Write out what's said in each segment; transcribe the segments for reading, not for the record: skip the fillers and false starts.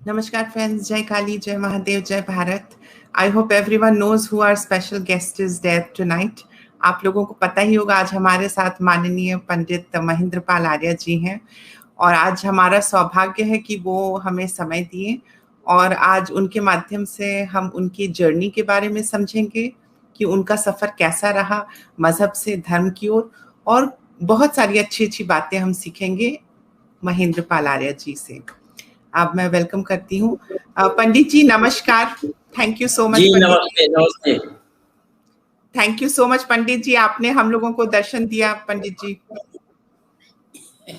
Namaskar friends, Jai Kali, Jai Mahadev, Jai Bharat. I hope everyone knows who our special guest is there tonight. आप लोगों को पता ही होगा आज हमारे साथ माननीय पंडित महेंद्र पाल आर्य जी हैं और आज हमारा सौभाग्य है कि वो हमें समय दिए और आज उनके माध्यम से हम उनकी जर्नी के बारे में समझेंगे कि उनका सफ़र कैसा रहा मज़हब से धर्म की ओर और बहुत सारी अच्छी अच्छी बातें हम सीखेंगे महेंद्र पाल आर्य जी से। अब मैं वेलकम करती हूँ पंडित जी। नमस्कार, थैंक यू सो मच। जी नमस्ते। नमस्ते। थैंक यू सो मच पंडित जी, आपने हम लोगों को दर्शन दिया पंडित जी।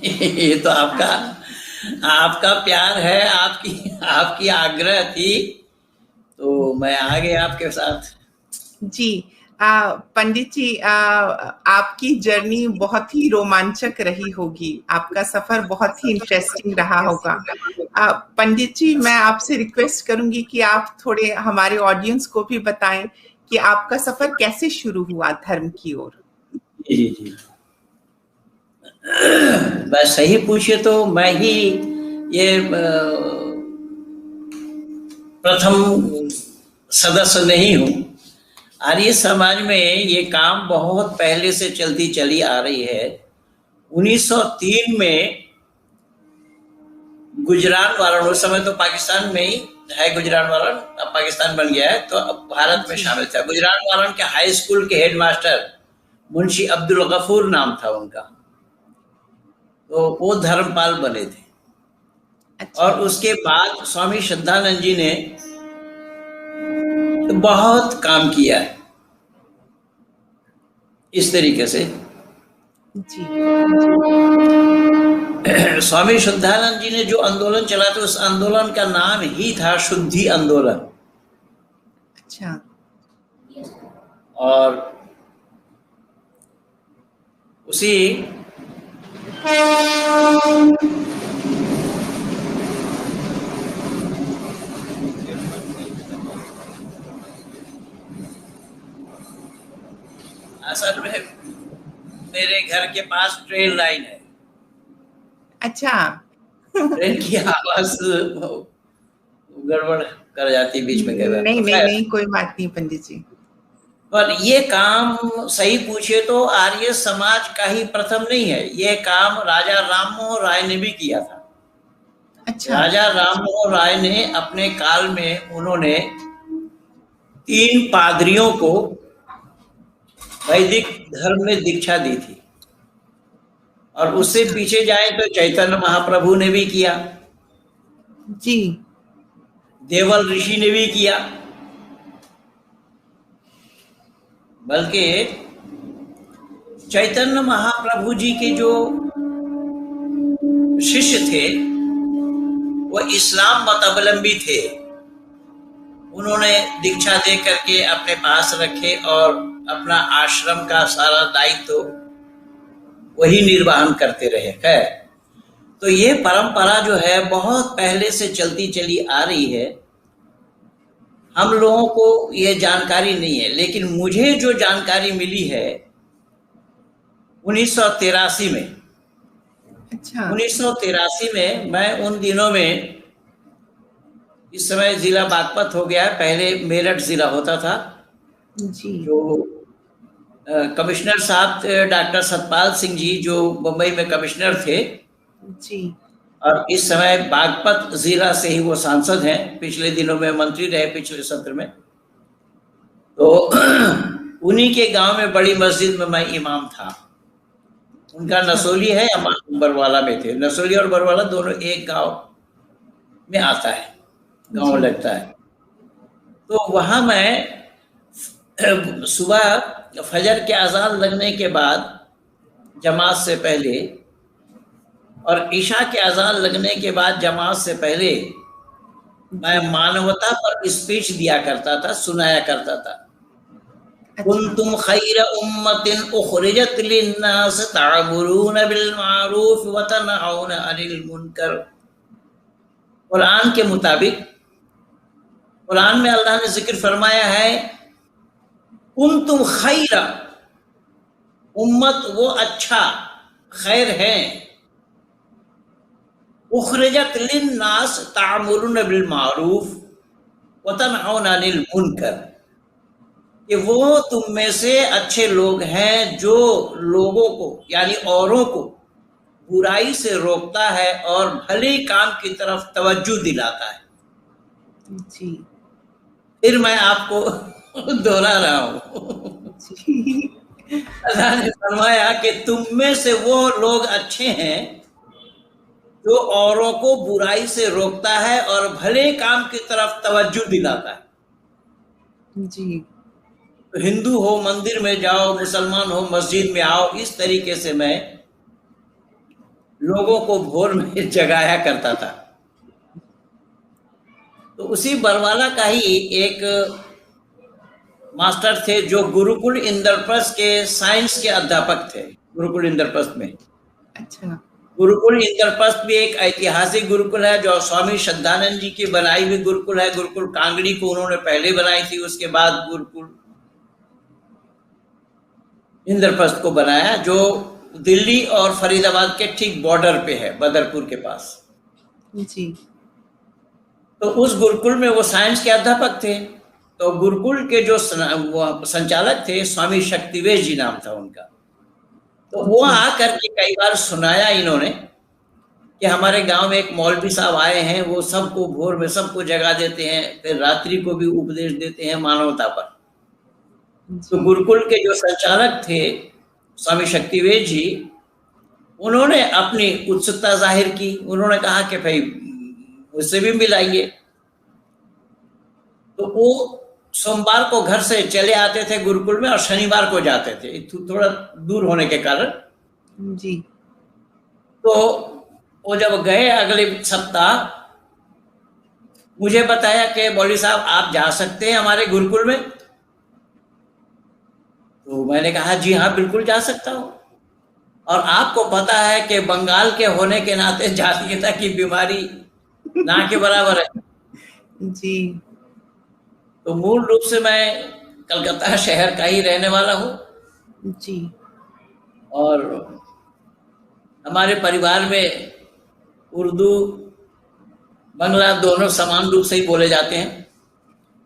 ये तो आपका प्यार है, आपकी आग्रह थी तो मैं आ गया आपके साथ। जी पंडित जी, आपकी जर्नी बहुत ही रोमांचक रही होगी, आपका सफर बहुत ही इंटरेस्टिंग रहा होगा। पंडित जी, मैं आपसे रिक्वेस्ट करूंगी कि आप थोड़े हमारे ऑडियंस को भी बताएं कि आपका सफर कैसे शुरू हुआ धर्म की ओर। जी जी, बस सही पूछिए तो मैं ही ये प्रथम सदस्य नहीं हूँ। आर्य समाज में ये काम बहुत पहले से चलती चली आ रही है। 1903 में गुजरात वाला, उस समय तो पाकिस्तान में ही है गुजरात वाला, अब पाकिस्तान बन गया है तो अब भारत में शामिल था। गुजरात वाला के हाई स्कूल के हेडमास्टर मुंशी अब्दुल गफूर नाम था उनका, तो वो धर्मपाल बने थे। अच्छा। और उसके बाद स्वामी श्रद्धानंद जी ने तो बहुत काम किया है इस तरीके से। जी। स्वामी श्रद्धानंद जी ने जो आंदोलन चला था उस आंदोलन का नाम ही था शुद्धि आंदोलन। अच्छा। और उसी असल में मेरे घर के पास ट्रेन लाइन है। अच्छा। ट्रेन की आवाज गड़बड़ कर जाती बीच में। नहीं नहीं नहीं, कोई बात नहीं पंडित जी। पर ये काम सही पूछे तो आर्य समाज का ही प्रथम नहीं है, ये काम राजा राममोहन राय ने भी किया था। अच्छा। राजा राममोहन राय ने अपने काल में उन्होंने 3 पादरियों को वैदिक धर्म में दीक्षा दी थी। और उससे पीछे जाए तो चैतन्य महाप्रभु ने भी किया जी, देवल ऋषि ने भी किया, बल्कि चैतन्य महाप्रभु जी के जो शिष्य थे वो इस्लाम मतावलंबी थे। उन्होंने दीक्षा दे करके अपने पास रखे और अपना आश्रम का सारा दायित्व वही निर्वहन करते रहे। है तो ये परंपरा जो है बहुत पहले से चलती चली आ रही है। हम लोगों को ये जानकारी नहीं है, लेकिन मुझे जो जानकारी मिली है 1983 में। अच्छा। 1983 में मैं उन दिनों में, इस समय जिला बागपत हो गया है, पहले मेरठ जिला होता था जी। जो कमिश्नर साहब डॉक्टर सतपाल सिंह जी जो मुंबई में कमिश्नर थे जी, और इस समय बागपत जिला से ही वो सांसद हैं। पिछले दिनों में मंत्री रहे, पिछले सत्र में। तो उन्हीं के गांव में बड़ी मस्जिद में मैं इमाम था। उनका नसोली है, हम बरवाला में थे। नसोली और बरवाला दोनों एक गांव में आता है, गांव लगता है। तो वहां मैं सुबह फजर के अजान लगने के बाद जमात से पहले और ईशा के अजान लगने के बाद जमात से पहले मैं मानवता पर स्पीच दिया करता था, सुनाया करता था। कुंतुम खैर उम्मतिन उखरिजत लिन्नास तामुरून बिल मारूफ व तनहौन अनिल मुनकर। कुरान के मुताबिक, कुरान में अल्लाह ने जिक्र फरमाया है कुंतुम खैर उम्मत, वो अच्छा खैर है उखरिजत लिन्नास तामुरुन बिल मारूफ व तनहौना अनिल मुनकर, कि वो तुम में से अच्छे लोग हैं जो लोगों को यानी औरों को बुराई से रोकता है और भले काम की तरफ तवज्जो दिलाता है। जी। फिर मैं आपको दोहरा रहा हूँ। अल्लाह ने फरमाया कि तुम में से वो लोग अच्छे हैं जो औरों को बुराई से रोकता है और भले काम की तरफ तवज्जो दिलाता है। जी। तो हिंदू हो मंदिर में जाओ, मुसलमान हो मस्जिद में आओ, इस तरीके से मैं लोगों को भोर में जगाया करता था। तो उसी बरवाला का ही एक मास्टर थे जो गुरुकुल इंद्रप्रस्थ के साइंस के अध्यापक थे, गुरुकुल इंद्रप्रस्थ में। अच्छा। गुरुकुल इंद्रप्रस्थ भी एक ऐतिहासिक गुरुकुल है जो स्वामी श्रद्धानंद जी की बनाई हुई गुरुकुल है। गुरुकुल कांगड़ी को उन्होंने पहले बनाई थी, उसके बाद गुरुकुल इंद्रप्रस्थ को बनाया, जो दिल्ली और फरीदाबाद के ठीक बॉर्डर पे है, बदरपुर के पास। जी। तो उस गुरुकुल में वो साइंस के अध्यापक थे। तो गुरुकुल के जो संचालक थे स्वामी शक्तिवेश जी नाम था उनका। तो वो आकर के कई बार सुनाया इन्होंने कि हमारे गांव में एक मौलवी साहब आए हैं, वो सबको भोर में सबको जगा देते हैं, फिर रात्रि को भी उपदेश देते हैं मानवता पर। तो गुरुकुल के जो संचालक थे स्वामी शक्तिवेश जी, उन्होंने अपनी उत्सुकता जाहिर की। उन्होंने कहा कि भाई उससे भी मिलाइए। तो वो सोमवार को घर से चले आते थे गुरुकुल में और शनिवार को जाते थे, थोड़ा दूर होने के कारण। जी। तो वो जब गए अगले सप्ताह, मुझे बताया कि मौलवी साहब आप जा सकते हैं हमारे गुरुकुल में। तो मैंने कहा जी हाँ बिल्कुल जा सकता हूँ। और आपको पता है कि बंगाल के होने के नाते जातीयता की बीमारी ना के बराबर है। जी। तो मूल रूप से मैं कलकत्ता शहर का ही रहने वाला हूँ। जी। और हमारे परिवार में उर्दू बांग्ला दोनों समान रूप से ही बोले जाते हैं।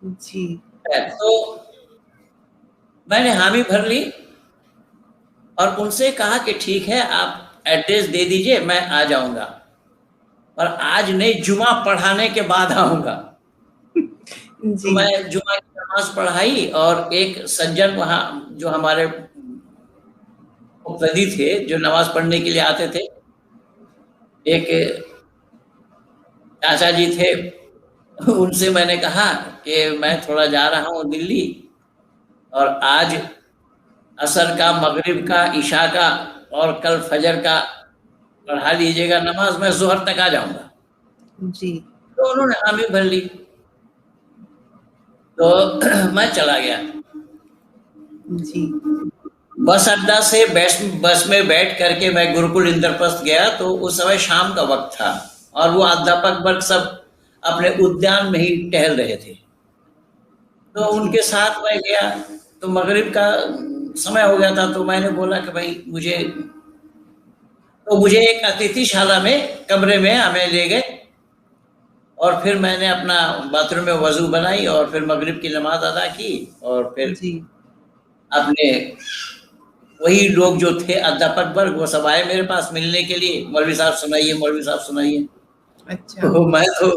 जी। तो मैंने हामी भर ली और उनसे कहा कि ठीक है आप एड्रेस दे दीजिए, मैं आ जाऊंगा, और आज नहीं जुमा पढ़ाने के बाद आऊंगा। तो मैं जुमा की नमाज पढ़ाई और एक सज्जन वहां जो हमारे मुक्तदी थे जो नमाज पढ़ने के लिए आते थे, एक चाचा जी थे, उनसे मैंने कहा कि मैं थोड़ा जा रहा हूँ दिल्ली और आज असर का, मगरिब का, इशा का और कल फजर का पढ़ा लीजिएगा नमाज, मैं जोहर तक आ जाऊंगा। जी। तो उन्होंने हामी भर ली। तो मैं चला गया। जी। बस अड्डा से बस में बैठ करके मैं गुरुकुल इंद्रप्रस्थ गया। तो उस समय शाम का वक्त था और वो अध्यापक वर्ग सब अपने उद्यान में ही टहल रहे थे। तो उनके साथ मैं गया। तो मगरिब का समय हो गया था। तो मैंने बोला कि भाई मुझे एक अतिथिशाला में कमरे में हमें ले गए और फिर मैंने अपना बाथरूम में वजू बनाई और फिर मगरिब की नमाज अदा की और फिर अपने वही लोग जो थे अध्यापक वर्ग वो सब आए मेरे पास मिलने के लिए, मौलवी साहब सुनाइए, मौलवी साहब सुनाइए। अच्छा। तो मैं तो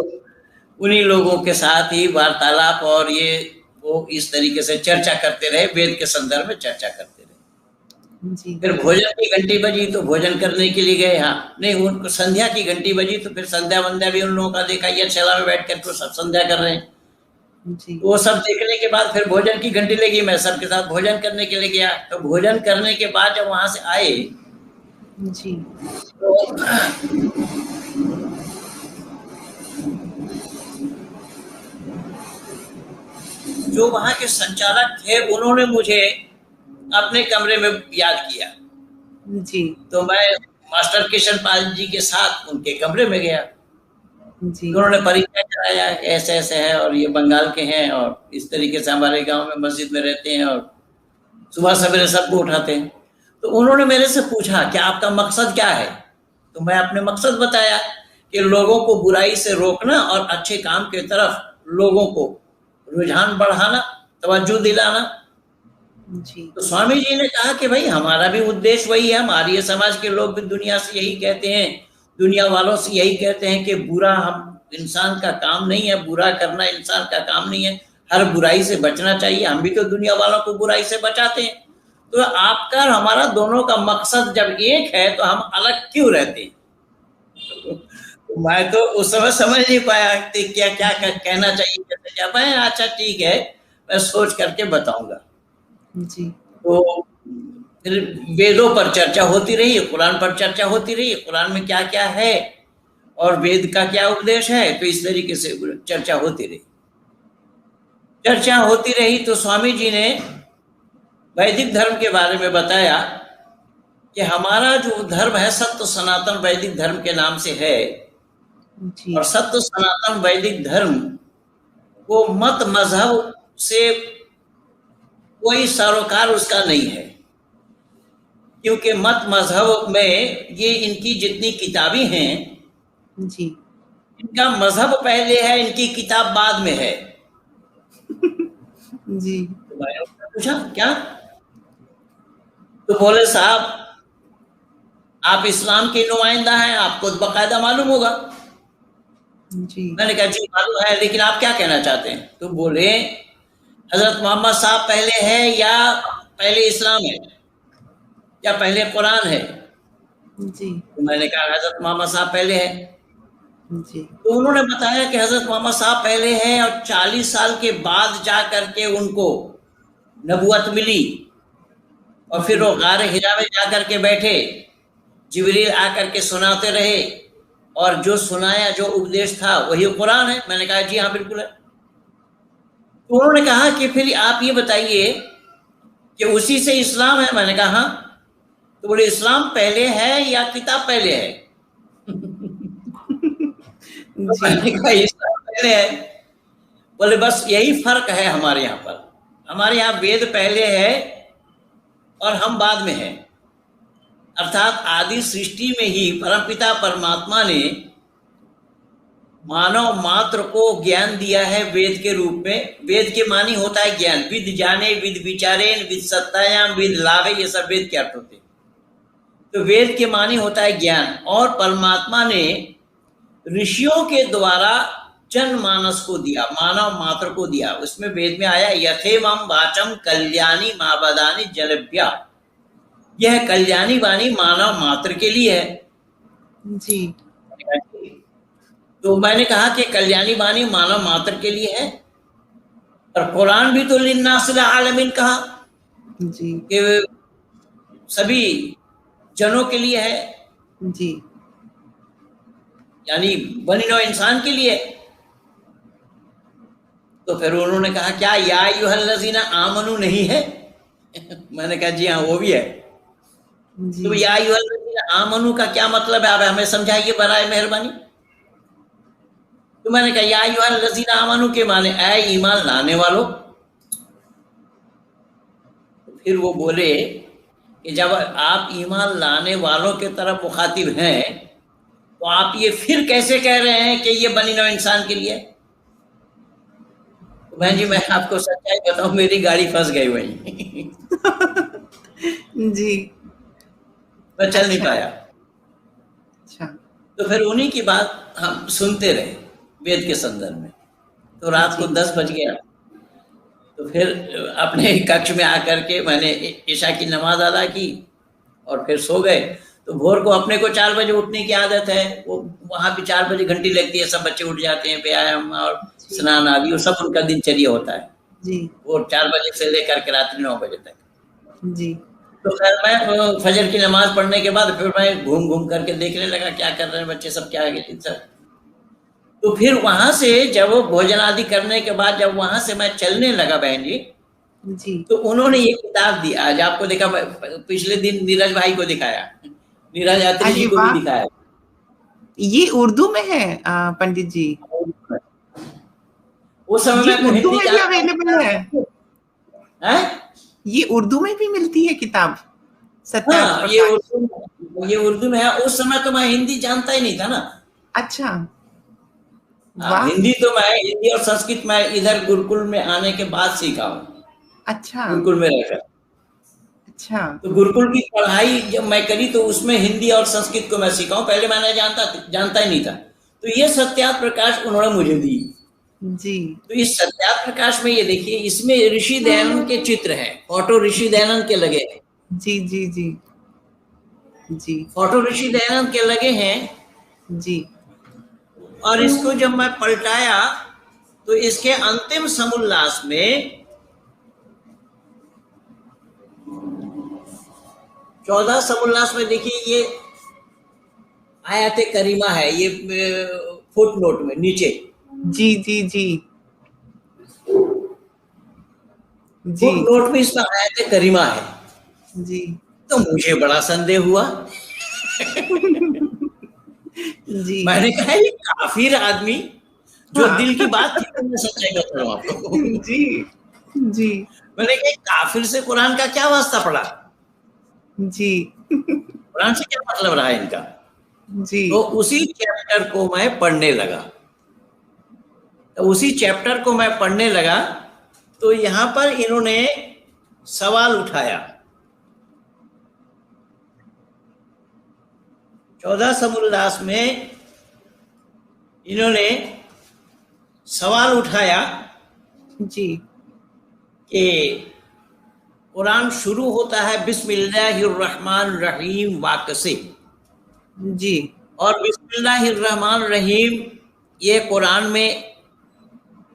उन्हीं लोगों के साथ ही वार्तालाप और ये वो इस तरीके से चर्चा करते रहे, वेद के संदर्भ में चर्चा करते रहे। फिर भोजन की घंटी बजी तो भोजन करने के लिए गए। हाँ नहीं, उनको संध्या की घंटी बजी तो फिर संध्या वंध्या भी उन लोगों का देखा, ये शैला में बैठ कर तो सब संध्या कर रहे हैं। वो सब देखने के बाद फिर भोजन की घंटी लगी, मैं सबके साथ भोजन करने के लिए गया। तो भोजन करने के बाद जब वहां से आए जी तो जो वहां के संचालक थे उन्होंने मुझे अपने कमरे में याद किया। जी। तो मैं मास्टर किशन पाल जी के साथ उनके कमरे में गया। जी। उन्होंने परिचय कराया, ऐसे ऐसे है और ये बंगाल के हैं और इस तरीके से हमारे गांव में मस्जिद में रहते हैं और सुबह सवेरे सबको उठाते हैं। तो उन्होंने मेरे से पूछा कि आपका मकसद क्या है। तो मैं अपने मकसद बताया कि लोगों को बुराई से रोकना और अच्छे काम की तरफ लोगों को रुझान बढ़ाना, तवज्जो दिलाना। जी। तो स्वामी जी ने कहा कि भाई हमारा भी उद्देश्य वही है, आर्य समाज के लोग भी दुनिया से यही कहते हैं, दुनिया वालों से यही कहते हैं कि बुरा हम इंसान का काम नहीं है, बुरा करना इंसान का काम नहीं है, हर बुराई से बचना चाहिए। हम भी तो दुनिया वालों को बुराई से बचाते हैं। तो आपका और हमारा दोनों का मकसद जब एक है तो हम अलग क्यों रहते हैं? तो मैं तो उस समय समझ नहीं पाया कि क्या क्या कहना चाहिए, कैसे क्या। मैं अच्छा ठीक है, मैं सोच करके बताऊंगा। जी। तो फिर वेदों पर चर्चा होती रही है, कुरान पर चर्चा होती रही है, कुरान में क्या क्या है और वेद का क्या उपदेश है। तो इस तरीके से चर्चा होती रही। चर्चा होती रही तो स्वामी जी ने वैदिक धर्म के बारे में बताया कि हमारा जो धर्म है सत्य सनातन वैदिक धर्म के नाम से है। जी। और सत्य सनातन वैदिक धर्म वो मत मजहब से कोई सरोकार उसका नहीं है, क्योंकि मत मजहब में ये इनकी जितनी किताबें हैं, जी। इनका मजहब पहले है, इनकी किताब बाद में है। जी। तो मैंने पूछा क्या? तो बोले साहब आप इस्लाम के नुमाइंदा हैं, आपको बकायदा मालूम होगा। जी। मैंने कहा जी मालूम है, लेकिन आप क्या कहना चाहते हैं? तो बोले हजरत मोहम्मद साहब पहले है या पहले इस्लाम है या पहले कुरान है? जी। तो मैंने कहा हजरत मोहम्मद साहब पहले है। जी। तो उन्होंने बताया कि हजरत मोहम्मद साहब पहले हैं और 40 साल के बाद जा करके उनको नबुवत मिली और फिर वो गार हिरा में जा करके बैठे, जिब्रील आकर के सुनाते रहे और जो सुनाया, जो उपदेश था वही कुरान है। मैंने कहा जी हाँ बिल्कुल है। तो उन्होंने कहा कि फिर आप ये बताइए कि उसी से इस्लाम है। मैंने कहा हाँ। तो बोले इस्लाम पहले है या किताब पहले है? तो मैंने कहा इस्लाम पहले है। बोले बस यही फर्क है हमारे यहाँ पर, हमारे यहाँ वेद पहले है और हम बाद में हैं। अर्थात आदि सृष्टि में ही परमपिता परमात्मा ने मानव मात्र को ज्ञान दिया है वेद के रूप में। वेद के मानी होता है ज्ञान, विद जाने, विद विचारेन, विद सत्तायाम, विद लाभे, ये सब वेद के अर्थ होते हैं। तो वेद के मानी होता है ज्ञान, और परमात्मा ने ऋषियों के द्वारा जनमानस को दिया, मानव मात्र को दिया। उसमें वेद में आया यथेवम वाचम कल्याणी माबदानी जलभ्या, यह कल्याणी वाणी मानव मात्र के लिए है। जी। तो मैंने कहा कि कल्याणी वाणी मानव मात्र के लिए है, और कुरान भी तो लिन्नासिल आलमीन कहा जी। कि सभी जनों के लिए है, जी। यानी बनी नौ इंसान के लिए। तो फिर उन्होंने कहा क्या या अय्युहल्लज़ीना आमनू नहीं है? मैंने कहा जी हाँ वो भी है। तो या अय्युहल्लज़ीना आमनू का क्या मतलब है, आप हमें समझाइए बराए मेहरबानी। तो मैंने कहा या अय्युहल्लज़ीना आमनू के माने ऐ ईमान लाने वालों। तो फिर वो बोले कि जब आप ईमान लाने वालों के तरफ मुखातिब हैं तो आप ये फिर कैसे कह रहे हैं कि ये बनी नौ इंसान के लिए? तो बहन जी मैं आपको सच्चाई बताऊं, मेरी गाड़ी फंस गई वहीं। जी। मैं चल नहीं पाया। अच्छा। तो फिर उन्हीं की बात हम सुनते रहे वेद के संदर्भ में। तो रात को 10 बज गया। तो फिर अपने कक्ष में आकर के मैंने ईशा की नमाज अदा की और फिर सो गए। तो भोर को अपने को 4 बजे उठने की आदत है, वो वहाँ भी 4 बजे घंटी लगती है, सब बच्चे उठ जाते हैं, व्यायाम और स्नान आदि वो सब उनका दिनचर्या होता है जी। वो 4 बजे से लेकर के रात्रि 9 बजे तक। जी। तो खैर मैं फजर की नमाज पढ़ने के बाद फिर मैं घूम घूम करके देखने लगा क्या कर रहे हैं बच्चे सब, क्या है सब। तो फिर वहां से जब भोजन आदि करने के बाद जब वहां से मैं चलने लगा बहन जी, तो उन्होंने ये किताब दी। आज आपको देखा, पिछले दिन नीरज भाई को दिखाया, नीरज यात्री जी को भी दिखाया। ये उर्दू में है पंडित जी? उस समय में उर्दू में भी अवेलेबल है? ये उर्दू में भी मिलती है किताब? हाँ, ये उर्दू में है। उस समय तो मैं हिंदी जानता ही नहीं था ना। अच्छा, वाह, हिंदी और संस्कृत मैं इधर गुरुकुल में आने के बाद सीखा हूँ। अच्छा, गुरुकुल में रहकर। अच्छा, तो गुरुकुल की पढ़ाई जब मैं करी तो उसमें हिंदी और संस्कृत को मैं सीखा हूँ। पहले मैंने जानता ही नहीं था। तो ये सत्यार्थ प्रकाश उन्होंने मुझे दी। जी। तो इस सत्यार्थ प्रकाश में ये देखिए, इसमें ऋषि दयानंद के चित्र हैं, फोटो ऋषि दयानंद के लगे हैं। जी जी जी जी फोटो ऋषि दयानंद के लगे हैं। जी। और इसको जब मैं पलटाया तो इसके अंतिम समुल्लास में 14 समुल्लास में देखिए, ये आयत करीमा है, ये फुट नोट में नीचे। जी जी जी जी फुट नोट में इसमें आयत करीमा है। जी। तो मुझे बड़ा संदेह हुआ। जी। मैंने कहा ये काफिर आदमी, जो हाँ। दिल की बात थी तो मैं सच्चाई बताता हूँ आपको। जी जी मैंने कहा काफिर से कुरान का क्या वास्ता पड़ा, जी कुरान से क्या मतलब रहा इनका। जी तो उसी चैप्टर को मैं पढ़ने लगा। तो यहां पर इन्होंने सवाल उठाया। 14 समुल्लास में इन्होंने सवाल उठाया जी कि कुरान शुरू होता है बिस्मिल्लाहिर्रहमानिर्रहीम वाक्य से। जी। और बिस्मिल्लाहिर्रहमानिर्रहीम ये कुरान में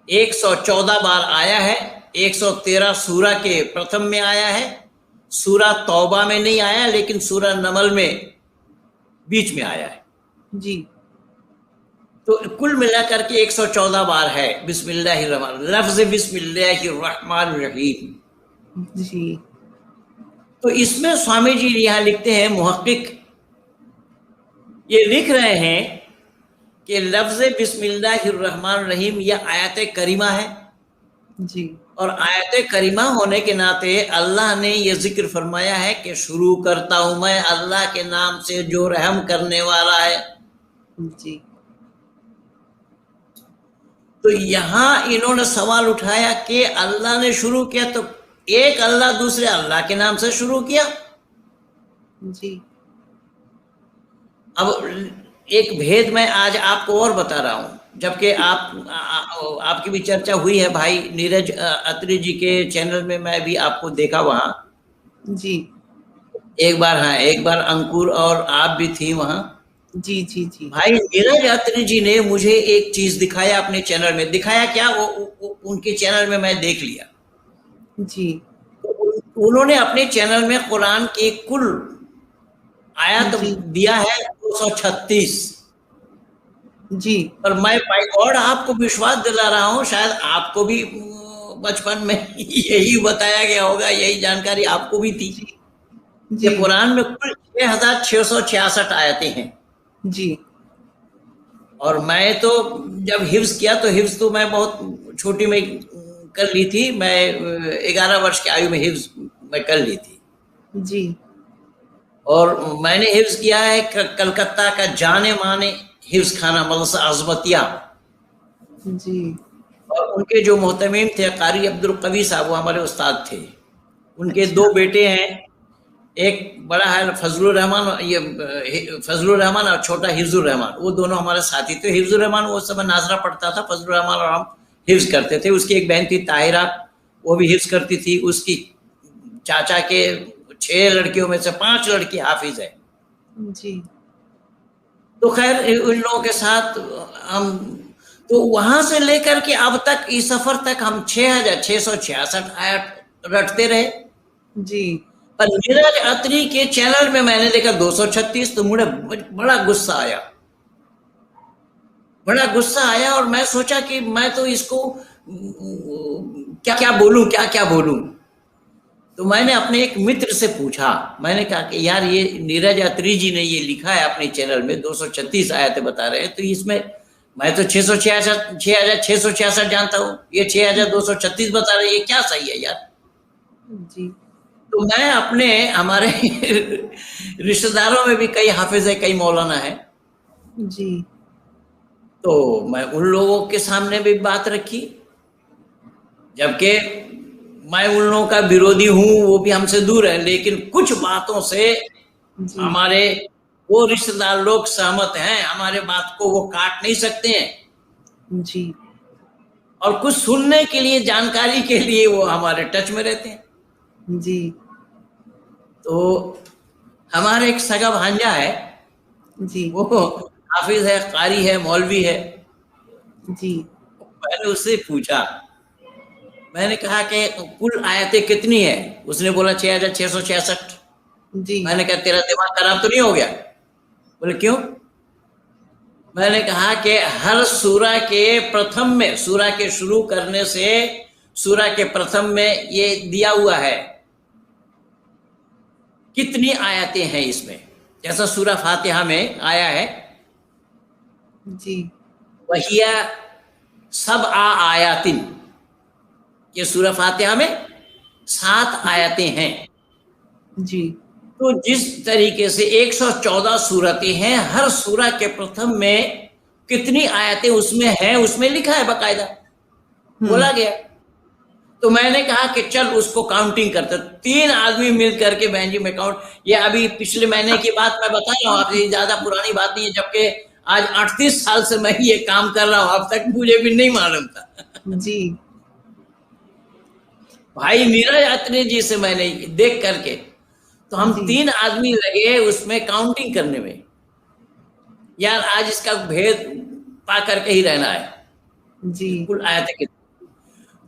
114 बार आया है। 113 सूरा के प्रथम में आया है, सूरा तौबा में नहीं आया, लेकिन सूरा नमल में बीच में आया है। जी। तो कुल मिलाकर के 114 बार है बिस्मिल्लाहिर्रहमान, लफ्ज बिस्मिल्लाहिर्रहमानिर्रहीम। जी। तो इसमें स्वामी जी यहाँ लिखते हैं, मुहक्किक ये लिख रहे हैं कि लफ्ज बिस्मिल्लाहिर्रहमानिर्रहीम यह आयत करीमा है। जी। और आयत करीमा होने के नाते अल्लाह ने यह जिक्र फरमाया है कि शुरू करता हूं मैं अल्लाह के नाम से जो रहम करने वाला है। जी। तो यहां इन्होंने सवाल उठाया कि अल्लाह ने शुरू किया, तो एक अल्लाह दूसरे अल्लाह के नाम से शुरू किया। जी। अब एक भेद मैं आज आपको और बता रहा हूं, जबकि आपकी भी चर्चा हुई है भाई नीरज अत्री जी के चैनल में, मैं भी आपको देखा वहां। जी। एक बार, हाँ, एक बार अंकुर और आप भी थी वहां। जी जी जी। भाई नीरज अत्री जी ने मुझे एक चीज दिखाया अपने चैनल में। दिखाया क्या, वो उनके चैनल में मैं देख लिया। जी। उन्होंने अपने चैनल में कुरान की कुल आयत दिया है 236। जी। और मैं बाय गॉड आपको विश्वास दिला रहा हूं, शायद आपको भी बचपन में यही बताया गया होगा, यही जानकारी आपको भी थी। जी। ये कुरान में कुल 6666 आयतें हैं। जी। और मैं तो जब हिफ्ज किया तो हिफ्ज तो मैं बहुत छोटी में कर ली थी। मैं 11 वर्ष की आयु में हिफ्ज मैं कर ली थी। जी। और मैंने हिफ्ज किया है कलकत्ता का जाने माने हिफ्ज खाना मदरसा अज़मतिया। जी। और उनके जो मोहतमीम थे कारी अब्दुल कवी साहब, वो हमारे उस्ताद थे। उनके अच्छा। 2 बेटे हैं, एक बड़ा है फजलुर रहमान, ये फजलुर रहमान, और छोटा हिफ्जुर रहमान। वो दोनों हमारे साथी थे। हिफ्जुर रहमान वो समय नाजरा पढ़ता था, फजलुर रहमान और हम हिफ्ज करते थे। उसकी एक बहन थी ताहिरा, वो भी हिफ्ज करती थी। उसकी चाचा के 6 लड़कियों में से 5 लड़की हाफिज है। जी। तो खैर उन लोगों के साथ हम, तो वहां से लेकर के अब तक इस सफर तक हम 6666 आयत रटते रहे। जी। पर नीरज अत्री के चैनल में मैंने देखा 236। तो मुझे बड़ा गुस्सा आया, बड़ा गुस्सा आया। और मैं सोचा कि मैं तो इसको क्या क्या बोलूं, क्या क्या बोलूं। तो मैंने अपने एक मित्र से पूछा, मैंने कहा कि यार ये नीरज अत्री जी ने ये लिखा है अपने चैनल में 236 आयतें बता रहे हैं, तो इसमें मैं तो 6666 जानता हूँ, ये 6236 बता रहे हैं, ये क्या सही है यार। जी। तो मैं अपने हमारे रिश्तेदारों में भी कई हाफिज है, कई मौलाना है। जी। तो मैं उन लोगों के सामने भी बात रखी, जबकि मैं उन लोगों का विरोधी हूं, वो भी हमसे दूर है, लेकिन कुछ बातों से हमारे वो रिश्तेदार लोग सहमत हैं, हमारे बात को वो काट नहीं सकते हैं जी। और कुछ सुनने के लिए, जानकारी के लिए वो हमारे टच में रहते हैं जी। तो हमारे एक सगा भांजा है जी। वो हाफिज है, कारी है, मौलवी है जी। मैंने उससे पूछा, मैंने कहा कि कुल आयतें कितनी है? उसने बोला 6666। जी। मैंने कहा तेरा दिमाग खराब तो नहीं हो गया? बोले क्यों? मैंने कहा कि हर सूरा के प्रथम में, सूरा के शुरू करने से सूरा के प्रथम में ये दिया हुआ है कितनी आयतें हैं इसमें। जैसा सूरा फातिहा में आया है, जी। वहिया सब आयातिन, ये सूरा फातिहा में 7 आयतें हैं। जी। तो जिस तरीके से 114 सूरतें हैं, हर सूरा के प्रथम में कितनी आयतें उसमें हैं, उसमें लिखा है, बकायदा बोला गया। तो मैंने कहा कि चल उसको काउंटिंग करते। 3 आदमी मिल करके बहन जी में काउंट, ये अभी पिछले महीने की बात मैं बता रहा हूँ आपसे, ज्यादा पुरानी बात नहीं है, जबकि आज 38 साल से मैं ये काम कर रहा हूँ, अब तक मुझे भी नहीं मालूम था। जी। भाई मीरा यात्री जी से मैंने देख करके, तो हम 3 आदमी लगे उसमें काउंटिंग करने में, यार आज इसका भेद पा करके ही रहना है। जी। कुल आयतें कितनी।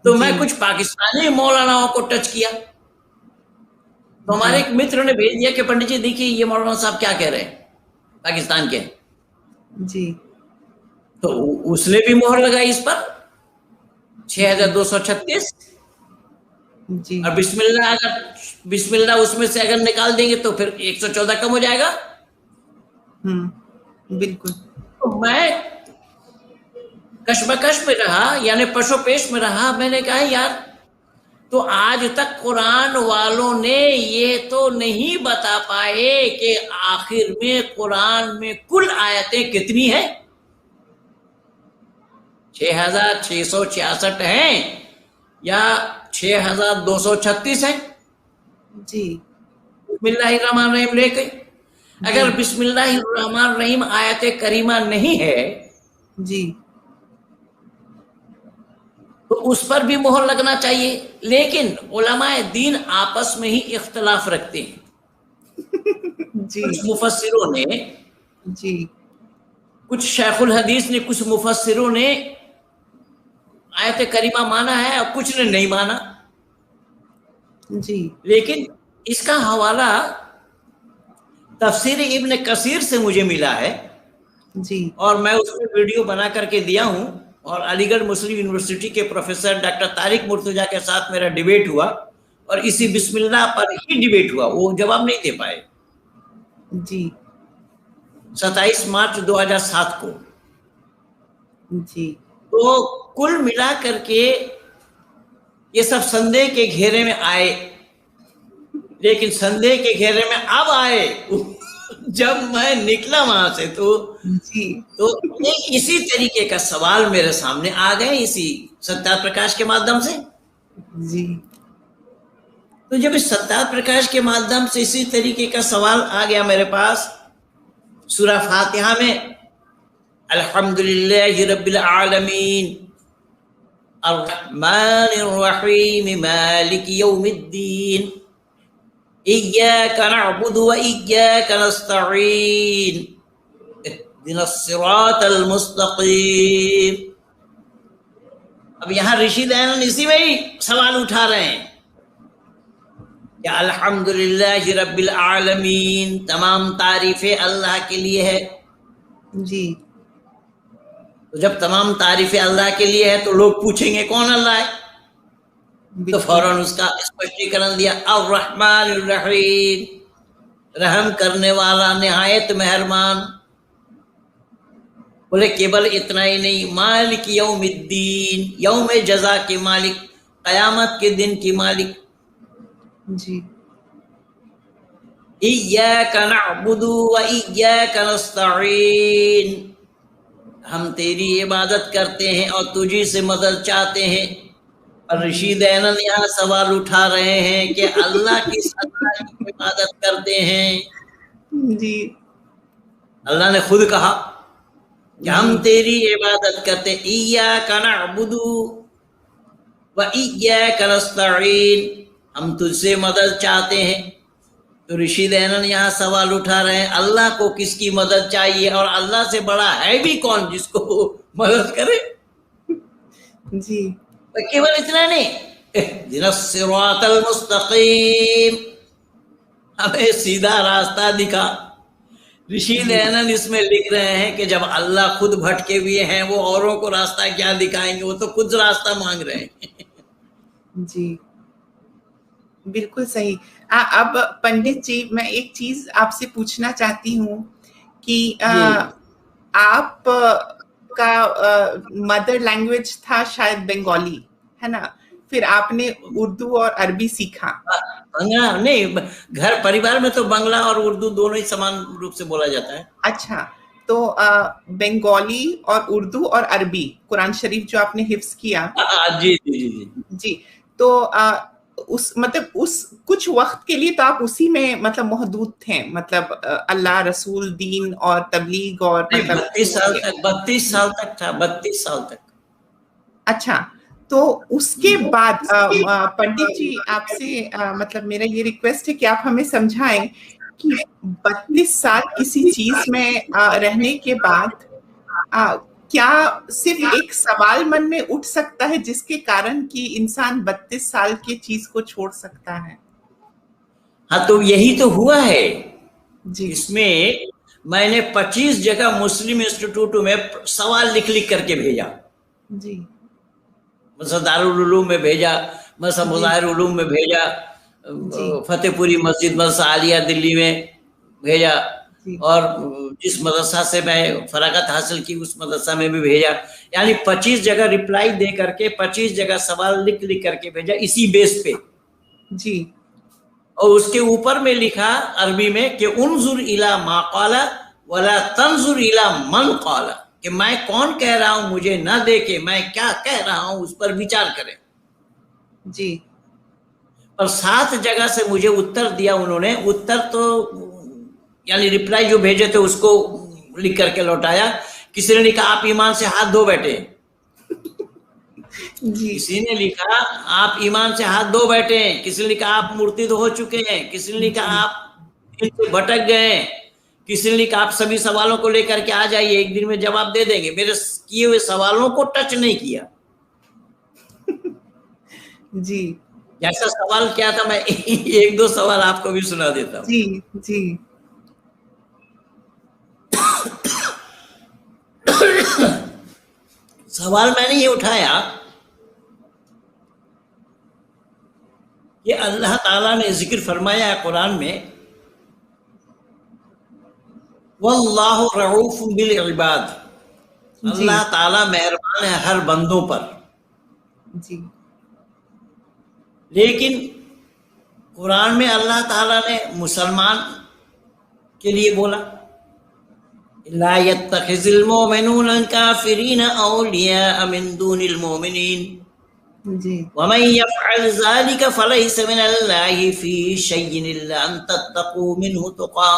तो मैं कुछ पाकिस्तानी मौलानाओं को टच किया, तो हमारे एक मित्र ने भेज दिया कि पंडित जी देखिए ये मौलाना साहब क्या कह रहे हैं, पाकिस्तान के। जी। तो उसने भी मोहर लगाई इस पर 6236। जी। और बिस्मिल्लाह, अगर बिस्मिल्लाह उसमें से अगर निकाल देंगे तो फिर 114 कम हो जाएगा। बिल्कुल। तो मैं कशमकश में रहा, यानी पशोपेश में रहा। मैंने कहा यार, तो आज तक कुरान वालों ने ये तो नहीं बता पाए कि आखिर में कुरान में कुल आयतें कितनी है। 6666 हैं या 6236 है। जी। बिस्मिल्लाहिर्रहमानिर्रहीम लेके, अगर बिस्मिल्लाहिर्रहमानिर्रहीम आयत करीमा नहीं है जी, तो उस पर भी मोहर लगना चाहिए। लेकिन उलमाए दीन आपस में ही इख्तलाफ रखते हैं। जी। कुछ मुफस्सिरों ने, जी, कुछ शेखुल हदीस ने, कुछ मुफस्सिरों ने आयत करीमा माना है और कुछ ने नहीं माना। जी। लेकिन इसका हवाला तफसीर इब्न कसीर से मुझे मिला है जी, और मैं उसमें वीडियो बना करके दिया हूं। और अलीगढ़ मुस्लिम यूनिवर्सिटी के प्रोफेसर डॉक्टर तारिक मुर्तजा के साथ मेरा डिबेट हुआ और इसी बिस्मिल्लाह पर ही डिबेट हुआ। वो जवाब नहीं दे पाए। जी, 27 मार्च 2007 को। जी, तो कुल मिला करके ये सब संदेह के घेरे में आए। लेकिन संदेह के घेरे में अब आए जब मैं निकला वहां से, तो इसी तरीके का सवाल मेरे सामने आ गए, इसी सत्ता प्रकाश के माध्यम से। जी। तो जब इस सत्ता प्रकाश के माध्यम से इसी तरीके का सवाल आ गया मेरे पास, सूरा फातिहा में अल्हम्दुलिल्लाहि रब्बिल आलमीन अर्रहमानिर रहीम मालिक यौमिद्दीन इय्याका नअबुदु व इय्याका नस्तईन इहदिनस सिरातल मुस्तकीम। अब यहां ऋषि दयानंद इसी में ही सवाल उठा रहे हैं कि अल्हम्दुलिल्लाहि रब्बिल आलमीन, तमाम तारीफें अल्लाह के लिए है। जी। तो जब तमाम तारीफें अल्लाह के लिए है तो लोग पूछेंगे कौन अल्लाह है? तो फौरन उसका स्पष्टीकरण दिया, अर्रहमानिर रहीम, रहम करने वाला, निहायत मेहरबान। बोले केवल इतना ही नहीं, मालिक यौमिद्दीन, यौम जजा के मालिक, कयामत के दिन की मालिक। जी। इय्याका नअबुदु व इय्याका नस्तईन, हम तेरी इबादत करते हैं और तुझी से मदद चाहते हैं। और ऋषि दयानंद यहाँ सवाल उठा रहे हैं कि अल्लाह किस अल्लाह की इबादत करते हैं? जी, अल्लाह ने खुद कहा कि हम तेरी इबादत करते हैं। इय्याका नअबुदु व इय्याका नस्तईन, हम तुझसे मदद चाहते हैं। तो ऋषि दयानंद यहाँ सवाल उठा रहे हैं, अल्लाह को किसकी मदद चाहिए और अल्लाह से बड़ा है भी कौन जिसको मदद करे? जी, तो केवल इतना नहीं, इहदिनस सिरातल मुस्तकीम, हमें सीधा रास्ता दिखा। ऋषि दयानंद इसमें लिख रहे हैं कि जब अल्लाह खुद भटके हुए हैं, वो औरों को रास्ता क्या दिखाएंगे? वो तो खुद रास्ता मांग रहे हैं। जी, बिल्कुल सही। अब पंडित जी, मैं एक चीज आपसे पूछना चाहती हूँ कि आप का मदर लैंग्वेज था शायद बंगाली, है ना? फिर आपने उर्दू और अरबी सीखा। बंगला नहीं, घर परिवार में तो बंगला और उर्दू दोनों ही समान रूप से बोला जाता है। अच्छा, तो बंगाली और उर्दू और अरबी कुरान शरीफ जो आपने हिफ्ज किया। जी जी जी जी जी, तो उस मतलब उस कुछ वक्त के लिए तो आप उसी में मतलब महदूद थे, मतलब अल्लाह, रसूल, दीन और तबलीग और 32 साल तक, 32 साल तक था, 32 साल तक। अच्छा, तो उसके बाद पंडित जी आपसे मतलब मेरा ये रिक्वेस्ट है कि आप हमें समझाएं कि 32 साल किसी चीज में रहने के बाद क्या सिर्फ एक सवाल मन में उठ सकता है जिसके कारण कि इंसान 32 साल की चीज को छोड़ सकता है? हाँ, तो यही तो हुआ है जी। इसमें मैंने 25 जगह मुस्लिम इंस्टीट्यूट में सवाल लिख लिख करके भेजा। जी, मसा दारुल उलूम में भेजा, मसा मुजाहिर उलूम में भेजा, फतेहपुरी मस्जिद मदरसा आलिया दिल्ली में भेजा, और जिस मदरसा से मैं फरागत हासिल की उस मदरसा में भी भेजा। यानी 25 जगह रिप्लाई दे करके 25 जगह सवाल लिख लिख करके भेजा इसी बेस पे। जी, और उसके ऊपर में लिखा अरबी में कि उन्जुर इला मा क़ाला वला तंजुर इला मन क़ाला, कि मैं कौन कह रहा हूं मुझे न देखे, मैं क्या कह रहा हूं उस पर विचार करें। जी, और 7 जगह से मुझे उत्तर दिया उन्होंने। उत्तर तो यानी रिप्लाई जो भेजे थे उसको लिख करके लौटाया। किसी ने लिखा आप ईमान से हाथ धो बैठे, किसी ने लिखा आप ईमान से हाथ धो बैठे, किसी ने लिखा आप मूर्ति हो चुके हैं, किसी ने लिखा आप इनसे भटक गए, किसी ने लिखा आप सभी सवालों को लेकर के आ जाइए, एक दिन में जवाब दे देंगे। मेरे किए हुए सवालों को टच नहीं किया। जी, जैसा सवाल क्या था, मैं एक दो सवाल आपको भी सुना देता हूँ। जी, जी, सवाल मैंने ये उठाया कि अल्लाह ताला ने जिक्र फरमाया है कुरान में, वल्लाहु रऊफ़ुम बिल इबाद, अल्लाह ताला मेहरबान है हर बंदों पर। जी, लेकिन कुरान में अल्लाह ताला ने मुसलमान के लिए बोला, ला यत्तखिज़िल मोमिनून काफिरीन औलिया मिन दूनिल मोमिनीन वमन यफ़अल ज़ालिका फलैसा मिनल्लाहि फ़ी शैइन इल्ला अन तत्तक़ू मिन्हु तुक़ा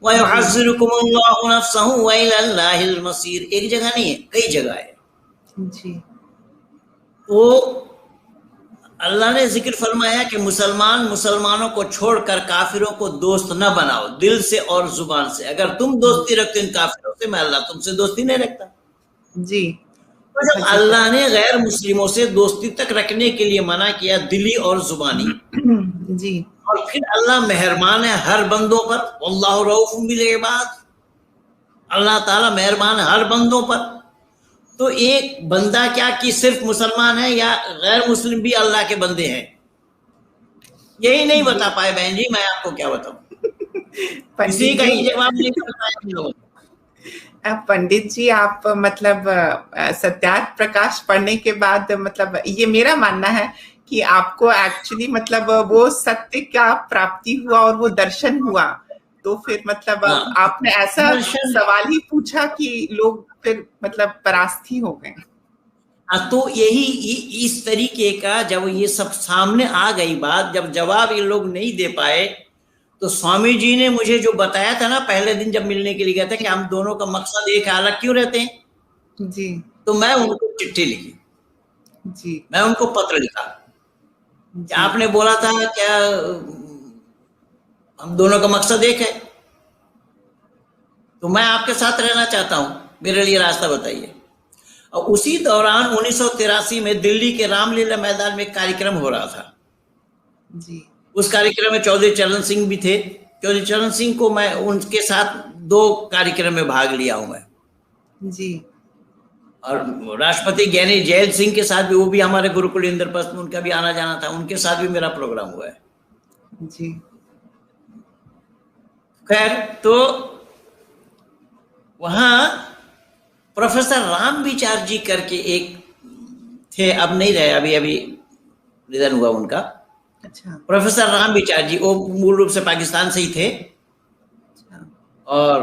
व युहज़्ज़िरुकुमुल्लाहु नफ़्सहु व इलल्लाहिल मसीर। एक जगह नहीं है, कई जगह है। जी, तो अल्लाह ने जिक्र फरमाया कि मुसलमानों को छोड़कर काफिरों को दोस्त न बनाओ, दिल से और जुबान से। अगर तुम दोस्ती रखते इन काफिरों से, मैं अल्लाह तुमसे दोस्ती नहीं रखता। जी, तो जब अल्लाह ने गैर मुस्लिमों से दोस्ती तक रखने के लिए मना किया दिली और जुबानी, जी, और फिर अल्लाह मेहरबान है हर बंदों पर, वल्लाहु रऊफ़ुम बिल इबाद, अल्लाह ताला मेहरबान है हर बंदों पर। तो एक बंदा क्या कि सिर्फ मुसलमान है या गैर मुस्लिम भी अल्लाह के बंदे हैं, यही नहीं बता पाए बहन जी, मैं आपको क्या बताऊं, किसी का ही जवाब नहीं कर पाए। पंडित जी, आप मतलब सत्यार्थ प्रकाश पढ़ने के बाद मतलब ये मेरा मानना है कि आपको एक्चुअली मतलब वो सत्य का प्राप्ति हुआ और वो दर्शन हुआ तो फिर मतलब आपने ऐसा सवाल ही पूछा कि लोग फिर मतलब परास्ती हो गए। तो यही इस तरीके का जब ये सब सामने आ गई बात, जब जवाब ये लोग नहीं दे पाए, तो स्वामी जी ने मुझे जो बताया था ना पहले दिन जब मिलने के लिए गया था कि हम दोनों का मकसद एक अलग क्यों रहते हैं जी, तो मैं उनको चिट्ठी लिखी जी, मैं उनको पत्र लिखा कि आपने बोला था क्या हम दोनों का मकसद एक है, तो मैं आपके साथ रहना चाहता हूं, मेरे लिए रास्ता बताइए। और उसी दौरान 1983 में दिल्ली के रामलीला मैदान में एक कार्यक्रम हो रहा था जी। उस कार्यक्रम में चौधरी चरण सिंह भी थे। चौधरी चरण सिंह को मैं उनके साथ 2 कार्यक्रम में भाग लिया हूं मैं जी। और राष्ट्रपति ज्ञानी जैल सिंह के साथ भी, वो भी हमारे गुरुकुल इंद्रप्रस्थ में उनका भी आना जाना था, उनके साथ भी मेरा प्रोग्राम हुआ है जी। खैर, तो वहां प्रोफेसर राम विचार जी करके एक थे, अब नहीं रहे, अभी अभी निधन हुआ उनका। अच्छा। प्रोफेसर राम विचार जी वो मूल रूप से पाकिस्तान से ही थे। अच्छा। और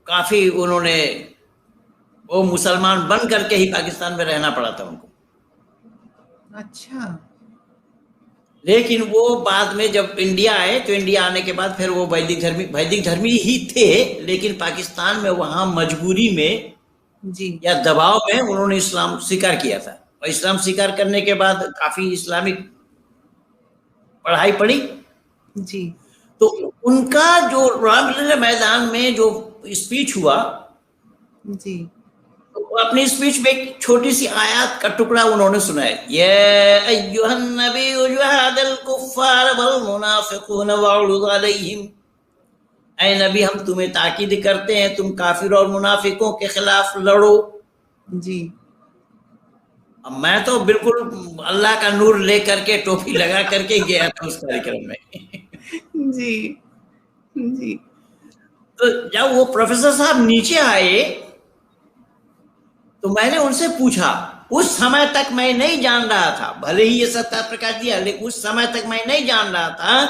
काफी उन्होंने, वो मुसलमान बन करके ही पाकिस्तान में रहना पड़ा था उनको। अच्छा। लेकिन वो बाद में जब इंडिया आए तो इंडिया आने के बाद फिर वो वैदिक धर्मी ही थे, लेकिन पाकिस्तान में वहां मजबूरी में जी या दबाव में उन्होंने इस्लाम स्वीकार किया था। और इस्लाम स्वीकार करने के बाद काफी इस्लामिक पढ़ाई पढ़ी। जी। तो उनका जो रामलीला मैदान में जो स्पीच हुआ, जी, तो अपनी स्पीच में एक छोटी सी आयत का टुकड़ा उन्होंने सुनाया, ये अय्युहन नबी वजहदल कुफ्फार वल मुनाफिकून वअरुद अलैहिम, ऐ नबी हम तुम्हें ताकीद करते हैं तुम काफिर और मुनाफिकों के खिलाफ लड़ो। जी। अब मैं तो बिल्कुल अल्लाह का नूर लेकर के टोपी लगा करके गया था उस कार्यक्रम में। जी। जी। तो जब वो प्रोफेसर साहब नीचे आए तो मैंने उनसे पूछा, उस समय तक मैं नहीं जान रहा था, भले ही ये सत्ता प्रकाश दिया, लेकिन उस समय तक मैं नहीं जान रहा था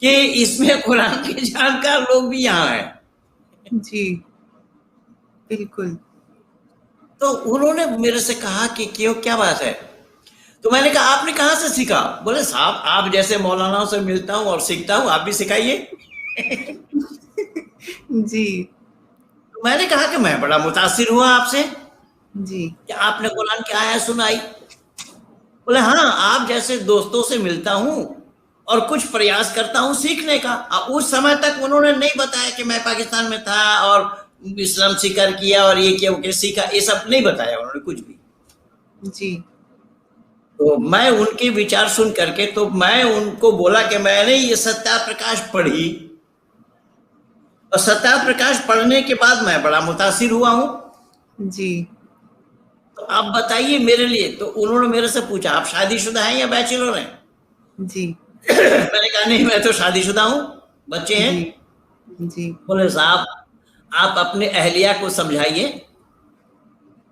कि इसमें कुरान के जानकार लोग भी यहाँ हैं। जी, बिल्कुल। तो उन्होंने मेरे से कहा कि क्यों, क्या बात है? तो मैंने कहा आपने कहाँ से सीखा? बोले साहब आप जैसे मौलानाओं से मिलता हूँ और सीखता हूँ, आप भी सिखाइए। जी। तो मैंने कहा कि मैं बड़ा मुतासिर हुआ आपसे जी। कि आपने कुरान की आयत सुनाई। बोले हाँ, आप जैसे दोस्तों से मिलता हूँ और कुछ प्रयास करता हूँ सीखने का। उस समय तक उन्होंने नहीं बताया कि मैं पाकिस्तान में था और इस्लाम स्वीकार किया और ये किया वो सीखा, ये सब नहीं बताया उन्होंने कुछ भी। जी। तो मैं उनके विचार सुन करके, तो मैं उनको बोला कि मैंने ये सत्या प्रकाश पढ़ी और सत्या प्रकाश पढ़ने के बाद मैं बड़ा मुतासिर हुआ हूँ। जी। तो आप बताइए मेरे लिए। तो उन्होंने मेरे से पूछा आप शादीशुदा हैं या बैचलर हैं? जी। मैंने कहा नहीं, मैं तो शादीशुदा हूँ, बच्चे हैं। जी। जी। बोले साहब आप अपने अहलिया को समझाइए,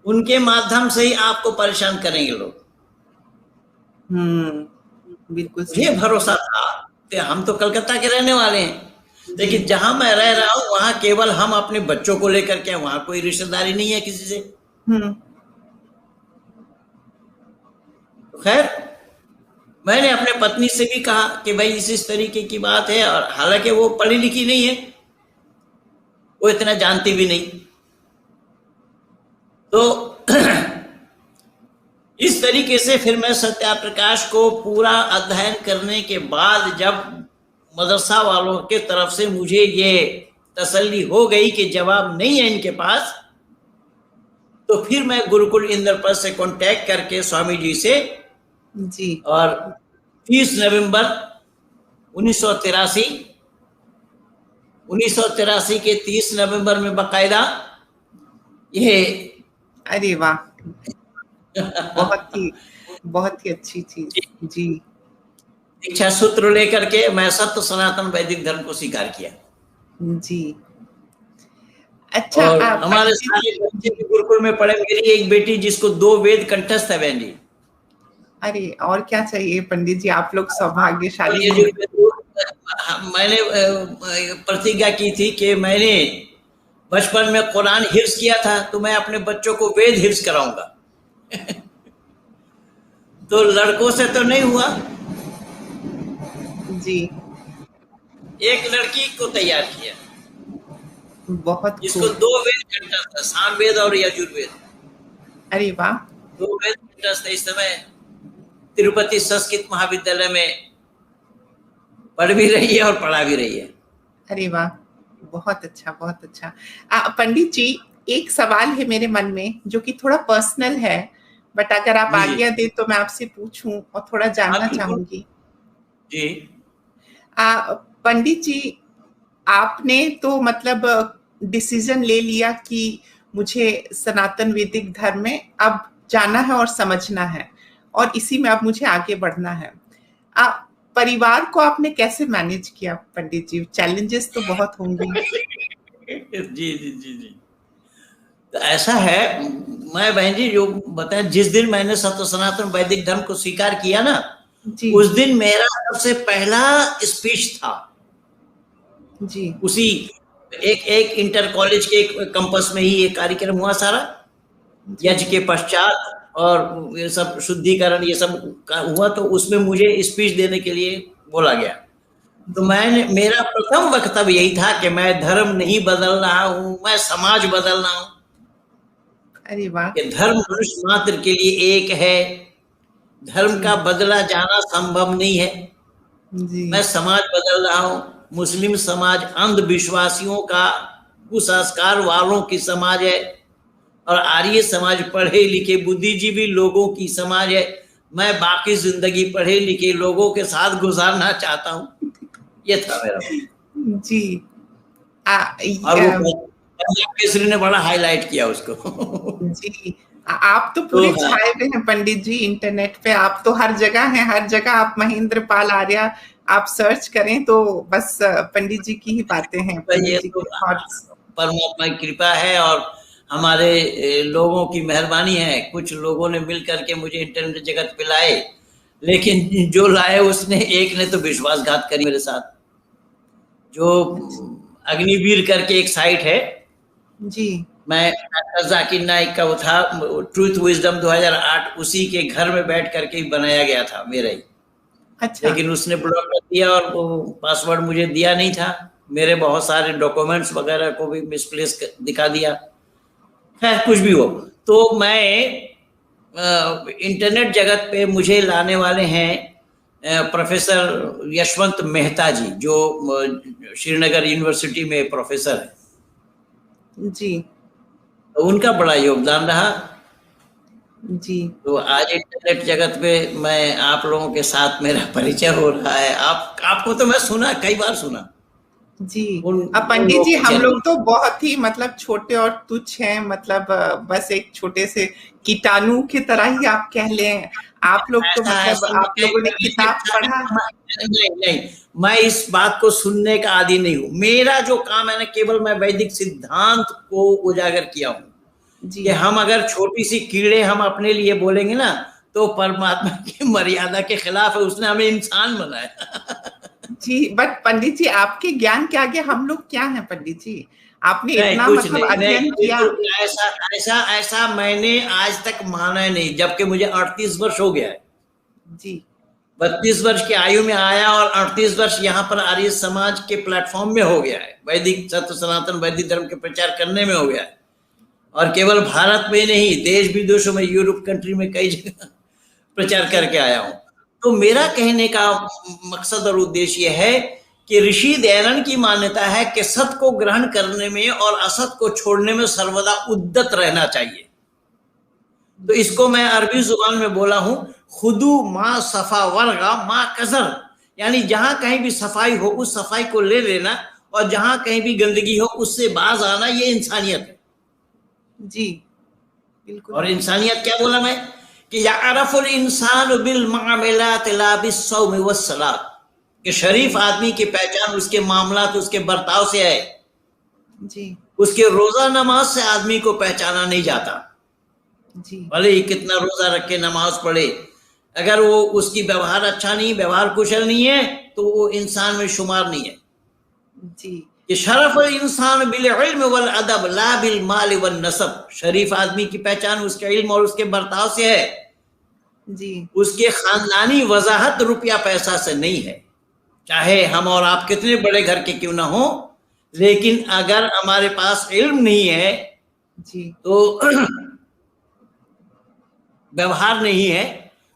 उनके माध्यम से ही आपको परेशान करेंगे लोग। बिल्कुल मुझे भरोसा था कि हम तो कलकत्ता के रहने वाले हैं, लेकिन जहां मैं रह रहा हूं वहां केवल हम अपने बच्चों को लेकर के, वहां कोई रिश्तेदारी नहीं है किसी से। खैर मैंने अपने पत्नी से भी कहा कि भाई इस तरीके की बात है, और हालांकि वो पढ़ी लिखी नहीं है, वो इतना जानती भी नहीं। तो इस तरीके से फिर मैं सत्या प्रकाश को पूरा अध्ययन करने के बाद जब मदरसा वालों के तरफ से मुझे ये तसल्ली हो गई कि जवाब नहीं है इनके पास, तो फिर मैं गुरुकुल इंद्रप्रस्थ से कांटेक्ट करके स्वामी जी से जी, और 30 नवंबर 1983 के 30 नवंबर में बाकायदा ये, अरे वाह, बहुत ही अच्छी चीज। जी, दीक्षा सूत्र लेकर के मैं सत्य सनातन वैदिक धर्म को स्वीकार किया। जी, अच्छा। और हमारे सारे बच्चे भी गुरुकुल में पढ़े। मेरी एक बेटी जिसको 2 वेद कंठस्थ है बहन जी। अरे और क्या चाहिए पंडित जी, आप लोग सौभाग्यशाली। मैंने प्रतिज्ञा की थी कि मैंने बचपन में कुरान हिफ्ज किया था, तो मैं अपने बच्चों को वेद हिफ्ज कराऊंगा। तो लड़कों से तो नहीं हुआ जी। एक लड़की को तैयार किया, बहुत जिसको खूब। 2 वेद कंठस्थ था, सामवेद और यजुर्वेद। अरे वाह। 2 वेद कंठस्थ। इस समय तिरुपति संस्कृत महाविद्यालय में पढ़ भी रही है और पढ़ा भी रही है। अरे वाह, बहुत अच्छा, बहुत अच्छा। पंडित जी, एक सवाल है मेरे मन में जो कि थोड़ा पर्सनल है, बट अगर आप आज्ञा दे तो मैं आपसे पूछूं और थोड़ा जानना चाहूंगी। जी। पंडित जी, आपने तो मतलब डिसीजन ले लिया कि मुझे सनातन वैदिक धर्म में अब जाना है और समझना है, और इसी में अब मुझे आगे बढ़ना है। परिवार को आपने कैसे मैनेज किया पंडित जी? चैलेंजेस तो बहुत होंगे। जी जी जी जी। तो ऐसा है, मैं बहन जी जो बताया, जिस दिन मैंने सत्य सनातन वैदिक धर्म को स्वीकार किया ना, उस दिन मेरा सबसे पहला स्पीच था जी। उसी एक इंटर कॉलेज के एक कैंपस में ही ये कार्यक्रम हुआ सारा, यज्ञ के पश्चात, और ये सब शुद्धिकरण ये सब हुआ, तो उसमें मुझे स्पीच देने के लिए बोला गया। तो मेरा प्रथम वक्तव्य यही था कि मैं धर्म नहीं बदल रहा हूं, मैं समाज बदल रहा हूं। अरे वाह। कि धर्म मनुष्य मात्र के लिए एक है, धर्म का बदला जाना संभव नहीं है। जी। मैं समाज बदल रहा हूं। मुस्लिम समाज अंधविश्वासियों का, कुसंस्कार वालों की समाज है, और आर्य समाज पढ़े लिखे बुद्धिजीवी लोगों की समाज है। मैं बाकी जिंदगी पढ़े लिखे लोगों के साथ गुजारना चाहता हूं। ये था मेरा। जी। और वो पंजाब केसरी ने बड़ा हाईलाइट किया उसको। जी। आप तो पूरे छाए हुए हैं पंडित जी इंटरनेट पे, आप तो हर जगह हैं, हर जगह आप महेंद्र पाल आर्या आप सर्च करें तो बस पंडित जी की ही बातें हैं, पंडित जी के थॉट्स। परमात्मा की कृपा है और हमारे लोगों की मेहरबानी है। कुछ लोगों ने मिल करके मुझे इंटरनेट जगत पे लाए, लेकिन जो लाए उसने एक ने तो विश्वासघात करी मेरे साथ। जो अग्निवीर करके एक साइट है जी, मैं डॉक्टर जाकिर नाइक का वो था, ट्रूथ विजडम 2008, उसी के घर में बैठ करके बनाया गया था मेरा ही। अच्छा। लेकिन उसने ब्लॉक कर दिया और वो पासवर्ड मुझे दिया नहीं था। मेरे बहुत सारे डॉक्यूमेंट्स वगैरह को भी मिसप्लेस दिखा दिया। खैर कुछ भी हो, तो मैं इंटरनेट जगत पे मुझे लाने वाले हैं प्रोफेसर यशवंत मेहता जी, जो श्रीनगर यूनिवर्सिटी में प्रोफेसर है। जी। तो उनका बड़ा योगदान रहा। जी। तो आज इंटरनेट जगत पे मैं आप लोगों के साथ मेरा परिचय हो रहा है। आपको तो मैं सुना, कई बार सुना। जी। पंडित जी, हम लोग तो बहुत ही मतलब छोटे और तुच्छ हैं, मतलब बस एक छोटे से कीटाणु की तरह ही आप कह लें। आप लोग तो मतलब आप लोगों ने किताब पढ़ा। नहीं, मैं इस बात को सुनने का आदी नहीं हूँ। मेरा जो काम है ना, केवल मैं वैदिक सिद्धांत को उजागर किया हूँ कि हम अगर छोटी सी कीड़े हम अपने लिए बोलेंगे ना, तो परमात्मा की मर्यादा के खिलाफ है। उसने हमें इंसान बनाया। जी, बट पंडित जी आपके ज्ञान के आगे हम लोग क्या हैं पंडित जी? आपने इतना कुछ मतलब नहीं, अध्ययन किया। ऐसा मैंने आज तक माना नहीं, जबकि मुझे 38 वर्ष हो गया है। जी। 32 वर्ष की आयु में आया और 38 वर्ष यहाँ पर आर्य समाज के प्लेटफॉर्म में हो गया है, वैदिक सत्य सनातन वैदिक धर्म के प्रचार करने में हो गया है। और केवल भारत में नहीं, देश विदेशों में, यूरोप कंट्री में कई जगह प्रचार करके आया हूं। तो मेरा कहने का मकसद और उद्देश्य यह है कि ऋषि दयानंद की मान्यता है कि सत्य को ग्रहण करने में और असत को छोड़ने में सर्वदा उद्यत रहना चाहिए। तो इसको मैं अरबी जुबान में बोला हूं, खुदू माँ सफा वर्गा माँ कजर, यानी जहां कहीं भी सफाई हो उस सफाई को ले लेना, और जहां कहीं भी गंदगी हो उससे बाज आना, ये इंसानियत है। जी बिल्कुल। और इंसानियत क्या बोला मैं कि यारफुल इंसान बिल मामलात ला बिस्सौम वस्सलात, कि शरीफ आदमी की पहचान उसके मामलात, उसके बर्ताव से है। जी। उसके रोजा नमाज से आदमी को पहचाना नहीं जाता। जी। भले ही कितना रोजा रख के नमाज पढ़े, अगर वो उसकी व्यवहार अच्छा नहीं, व्यवहार कुशल नहीं है, तो वो इंसान में शुमार नहीं है जी। कि शरफ इंसान बिल इल्म वल अदब ला बिल माल वल नसब। शरीफ आदमी की पहचान उसके इल्म और उसके बर्ताव से है जी। उसके खानदानी वजाहत रुपया पैसा से नहीं है। चाहे हम और आप कितने बड़े घर के क्यों ना हो, लेकिन अगर हमारे पास इल्म नहीं है जी, तो व्यवहार नहीं है,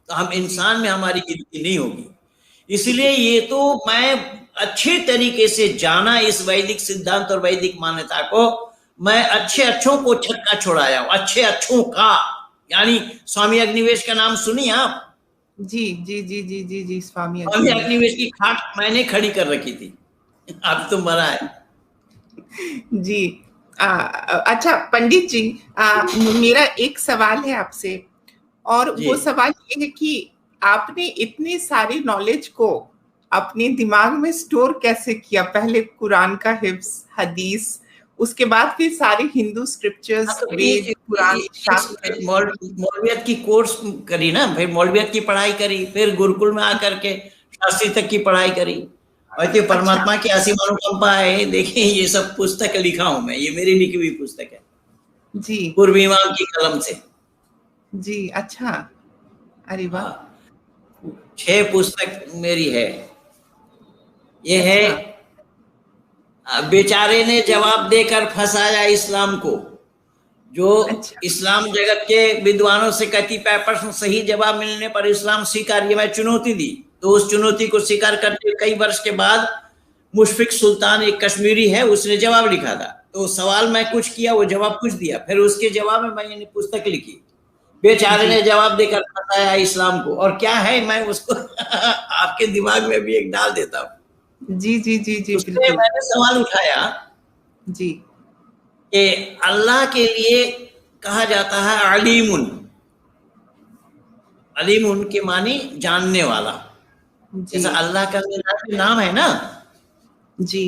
तो हम इंसान में हमारी गिनती नहीं होगी। इसलिए ये तो मैं अच्छे तरीके से जाना इस वैदिक सिद्धांत और वैदिक मान्यता को, मैं अच्छे अच्छों को छक्का छोड़ाया हूं, अच्छे अच्छों का, यानी स्वामी अग्निवेश का नाम सुनिए आप? जी जी जी जी जी जी, स्वामी अग्निवेश की खाट मैंने खड़ी कर रखी थी, अब तो मरा है। जी। अच्छा पंडित जी, मेरा एक सवाल है आपसे, और वो सवाल ये है कि आपने इतने सारे नॉलेज को अपने दिमाग में स्टोर कैसे किया? पहले कुरान का हिफ्ज, हदीस, उसके बाद फिर सारे हिंदू स्क्रिप्चर्स, वेद, पुराण, शास्त्र। मौलवियत की कोर्स करी ना, फिर मौलवियत की पढ़ाई करी, फिर गुरुकुल में आकर के शास्त्री तक की पढ़ाई करी, और ये परमात्मा की असीम अनुकंपा है। देखिए ये सब पुस्तक लिखा हूं मैं, ये मेरी लिखी हुई पुस्तक है जी, पूर्व इमाम की कलम से। जी, अच्छा, अरे वाह। 6 पुस्तक मेरी है। ये है बेचारे ने जवाब देकर फंसाया इस्लाम को, जो इस्लाम जगत के विद्वानों से कतिपय प्रश्न सही जवाब मिलने पर इस्लाम स्वीकार, मैं चुनौती दी, तो उस चुनौती को स्वीकार करके कई वर्ष के बाद मुशफिक सुल्तान, एक कश्मीरी है, उसने जवाब लिखा था। तो सवाल मैं कुछ किया, वो जवाब कुछ दिया, फिर उसके जवाब में मैंने पुस्तक लिखी, बेचारे ने जवाब देकर फंसाया इस्लाम को। और क्या है, मैं उसको आपके दिमाग में भी एक डाल देता हूँ। जी जी जी जी, बिल्कुल। मैंने सवाल उठाया जी कि अल्लाह के लिए कहा जाता है अलीमुन। अलीमुन के मानी जानने वाला, जैसा अल्लाह का नाम है ना जी,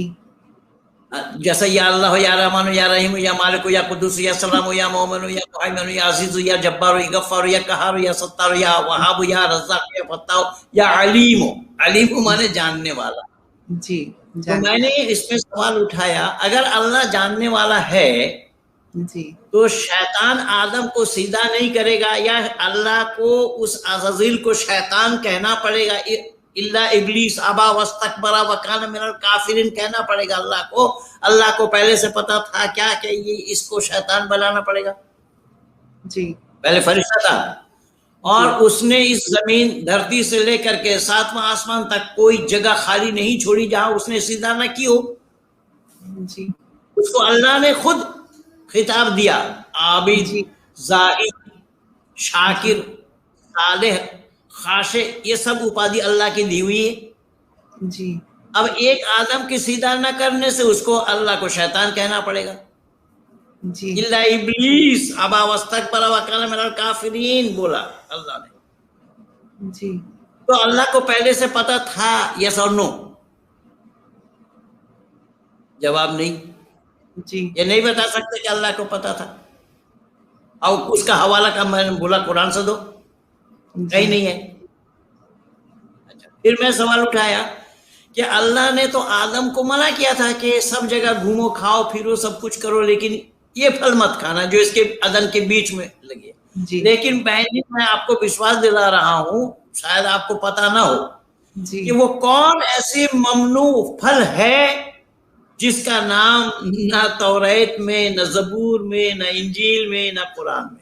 जैसा या अल्लाह या रहमान या रहीम या मालिक या कुद्दूस या सलाम या मोमिन या मुहैमिन या अजीज या जब्बार या गफ्फार या कहार या सत्तार या वहाब या रज़्ज़ाक या फत्ताह या अलीम। अलीम माने जानने वाला। जी, तो मैंने इसमें सवाल उठाया, अगर अल्लाह जानने वाला है जी, तो शैतान आदम को सीधा नहीं करेगा, या अल्लाह को उस अज़ील को शैतान कहना पड़ेगा? इल्ला इब्लीस अबा वस्तकबरा वकान मिनल काफिरिन कहना पड़ेगा अल्लाह को? अल्लाह को पहले से पता था क्या कि ये इसको शैतान बनाना पड़ेगा? जी, पहले फरिश्ता था, और उसने इस जमीन धरती से लेकर के 7वां आसमान तक कोई जगह खाली नहीं छोड़ी जहां उसने सीधा न की हो। जी, उसको अल्लाह ने खुद खिताब दिया, आबिद, जाहिद, शाकिर, सालेह, खाशे, ये सब उपाधि अल्लाह की दी हुई है। जी, अब एक आदम की सीधा न करने से उसको अल्लाह को शैतान कहना पड़ेगा। जी, इल्ला इब्लीस अबा वस्तकबरा वकान मिनल काफिरीन बोला अल्लाह ने। जी, तो अल्लाह को पहले से पता था, यस और नो? जवाब नहीं। जी, ये नहीं बता सकते कि अल्लाह को पता था। और उसका हवाला का मैंने बोला कुरान से दो, कहीं नहीं है। अच्छा, फिर मैं सवाल उठाया कि अल्लाह ने तो आदम को मना किया था कि सब जगह घूमो, खाओ फिरो, सब कुछ करो, लेकिन ये फल मत खाना जो इसके अदन के बीच में लगे। लेकिन बहनी, मैं आपको विश्वास दिला रहा हूं, शायद आपको पता ना हो कि वो कौन ऐसे ममनू फल है जिसका नाम ना तौरात में, न जबूर में, न इंजील में, न कुरान में।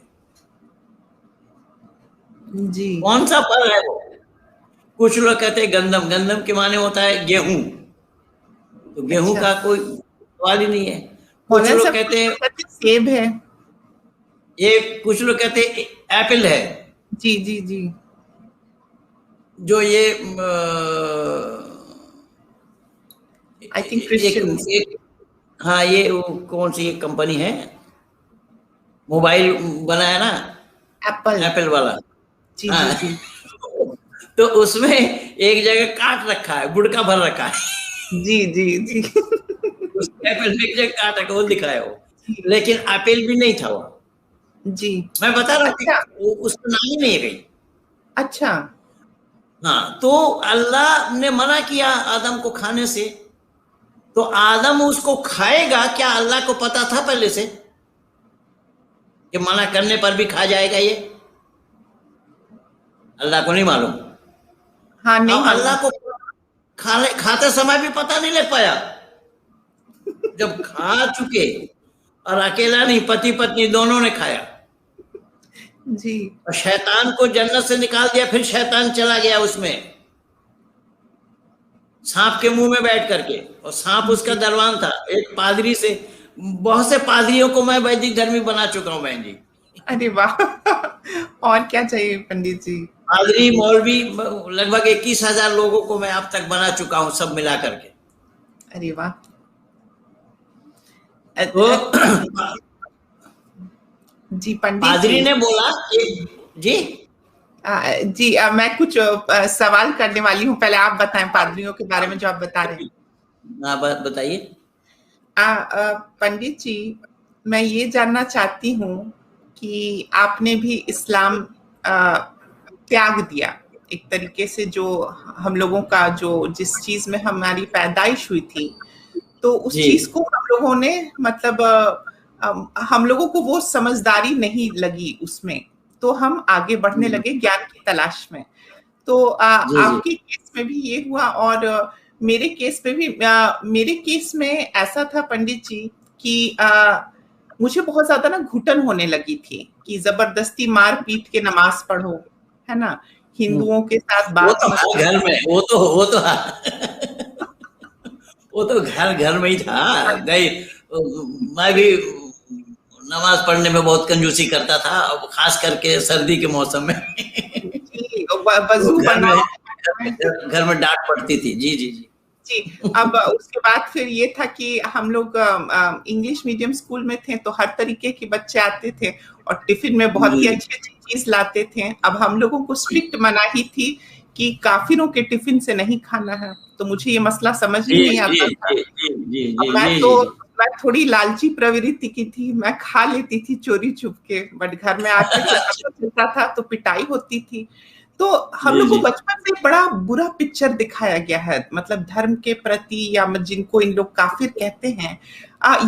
जी, कौन सा फल है वो? कुछ लोग कहते हैं गंदम। गंदम के माने होता है गेहूं, तो गेहूं का कोई सवाल ही नहीं है। कुछ लोग कहते हैं सेब है, ये कुछ लोग कहते हैं एप्पल है। जी जी जी, जो ये आई थिंक क्रिश्चियंस, हाँ, ये वो कौन सी एक कंपनी है मोबाइल बनाया ना, एप्पल वाला। जी, हाँ। जी, तो उसमें एक जगह काट रखा है, बुड़का भर रखा है। जी जी जी, एप्पल में एक जगह काट रखा, वो दिखाया वो, लेकिन एप्पल भी नहीं था वो। जी, मैं बता रहा हूँ, उसका नाम ही नहीं है कहीं। अच्छा, हाँ, तो अल्लाह ने मना किया आदम को खाने से, तो आदम उसको खाएगा क्या अल्लाह को पता था पहले से कि मना करने पर भी खा जाएगा ये? अल्लाह को नहीं मालूम। हाँ, नहीं अब अल्लाह को खाते समय भी पता नहीं लग पाया। जब खा चुके, और अकेला नहीं, पति पत्नी दोनों ने खाया जी। और शैतान को जन्नत से निकाल दिया। फिर शैतान चला गया उसमें सांप के मुंह में बैठ करके, और सांप उसका दरवान था। एक पादरी से, बहुत से पादरियों को मैं वैदिक धर्मी बना चुका हूं बहन जी। अरे वाह और क्या चाहिए पंडित जी? पादरी, मौलवी, लगभग 21,000 लोगों को मैं अब तक बना चुका हूं, सब मिला करके। अरे वाह। तो जी पंडित पादरी ने बोला जी जी मैं कुछ सवाल करने वाली हूँ, पहले आप बताएं पादरियों के बारे में जो आप बता रहे हैं। बताइए। पंडित जी, मैं ये जानना चाहती हूँ कि आपने भी इस्लाम त्याग दिया एक तरीके से, जो हम लोगों का जो जिस चीज में हमारी पैदाइश हुई थी, तो उस चीज को हम लोगों ने मतलब हम लोगों को वो समझदारी नहीं लगी उसमें, तो हम आगे बढ़ने लगे ज्ञान की तलाश में। तो आपके केस में भी ये हुआ, और मेरे केस में भी मेरे केस में ऐसा था पंडित जी कि मुझे बहुत ज्यादा ना घुटन होने लगी थी कि जबरदस्ती मार पीट के नमाज पढ़ो, है ना, हिंदुओं के साथ बात, वो तो घर में वो तो घर घर में ही था। मैं भी नमाज पढ़ने में बहुत कंजूसी करता था, खास करके सर्दी के मौसम में। वजू बनाओ, घर में डांट पड़ती थी। जी जी जी जी। अब उसके बाद फिर ये था कि हम लोग इंग्लिश मीडियम स्कूल में थे, तो हर तरीके के बच्चे आते थे और टिफिन में बहुत ही अच्छी अच्छी चीज लाते थे। अब हम लोगों को स्ट्रिक्ट मनाही थी कि काफिरों के टिफिन से नहीं खाना है, तो मुझे ये मसला समझ ही नहीं आता था। मैं थोड़ी लालची प्रवृत्ति की थी, मैं खा लेती थी चोरी छुप के, बट घर में आके चलता था तो पिटाई होती थी। तो हम लोग को बचपन से बड़ा बुरा पिक्चर दिखाया गया है, मतलब धर्म के प्रति, या जिनको इन लोग काफिर कहते हैं,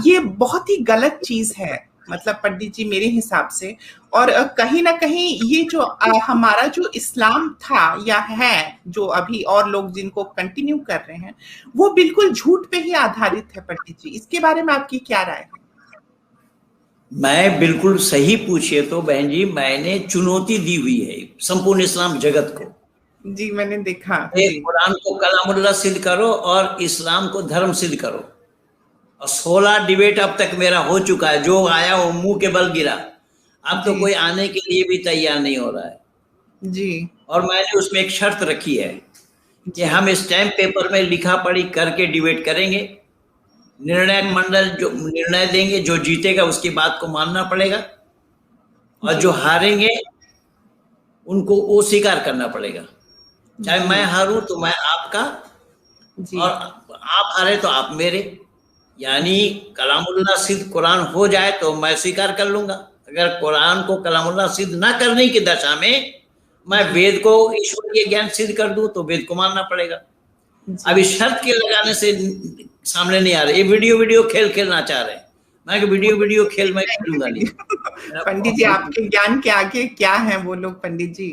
ये बहुत ही गलत चीज है, मतलब पंडित जी मेरे हिसाब से। और कहीं ना कहीं ये जो हमारा जो इस्लाम था या है, जो अभी और लोग जिनको कंटिन्यू कर रहे हैं, वो बिल्कुल झूठ पे ही आधारित है पंडित जी। इसके बारे में आपकी क्या राय है? मैं बिल्कुल सही पूछिए तो बहन जी, मैंने चुनौती दी हुई है संपूर्ण इस्लाम जगत को। जी मैंने देखा। कुरान को कलामुल्लाह सिद्ध करो और इस्लाम को धर्म सिद्ध करो। और 16 डिबेट अब तक मेरा हो चुका है, जो आया वो मुंह के बल गिरा। अब तो कोई आने के लिए भी तैयार नहीं हो रहा है जी। और मैंने उसमें एक शर्त रखी है कि हम स्टैम्प पेपर में लिखा पढ़ी करके डिबेट करेंगे। निर्णायक मंडल जो निर्णय देंगे, जो जीतेगा उसकी बात को मानना पड़ेगा, और जो हारेंगे उनको वो स्वीकार करना पड़ेगा। चाहे मैं हारूं तो मैं आपका, और आप हारे तो आप मेरे। यानी कलामुल्लाह सिद्ध कुरान हो जाए तो मैं स्वीकार कर लूंगा। अगर कुरान को कलामुल्लाह सिद्ध ना करने की दशा में मैं वेद को ईश्वरीय ज्ञान सिद्ध कर दूं तो वेद को मानना पड़ेगा। अभी शर्त के लगाने से सामने नहीं आ रहे। ये वीडियो खेल खेलना चाह रहे हैं। मैं वीडियो खेल मैं खेलूंगा नहीं। पंडित जी आपके ज्ञान के आगे क्या है वो लोग पंडित जी।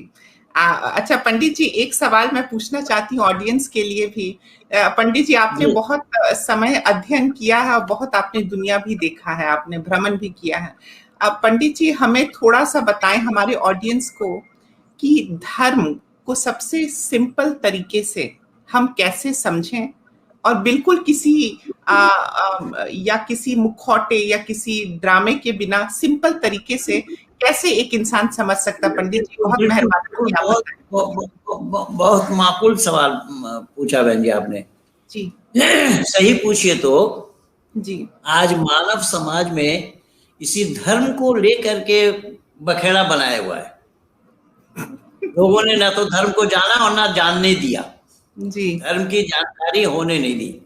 अच्छा पंडित जी, एक सवाल मैं पूछना चाहती हूँ ऑडियंस के लिए भी। पंडित जी आपने बहुत समय अध्ययन किया है और बहुत आपने दुनिया भी देखा है, आपने भ्रमण भी किया है। अब पंडित जी हमें थोड़ा सा बताएं हमारे ऑडियंस को कि धर्म को सबसे सिंपल तरीके से हम कैसे समझें, और बिल्कुल किसी या किसी मुखौटे या किसी ड्रामे के बिना सिंपल तरीके से कैसे एक इंसान समझ सकता। पंडित जी बहुत मेहरबानी। बहुत माकूल सवाल पूछा बहन जी आपने जी। सही पूछिए तो जी आज मानव समाज में इसी धर्म को लेकर के बखेड़ा बनाया हुआ है। लोगों ने ना तो धर्म को जाना और ना जानने दिया। जी। धर्म की जानकारी होने नहीं दी।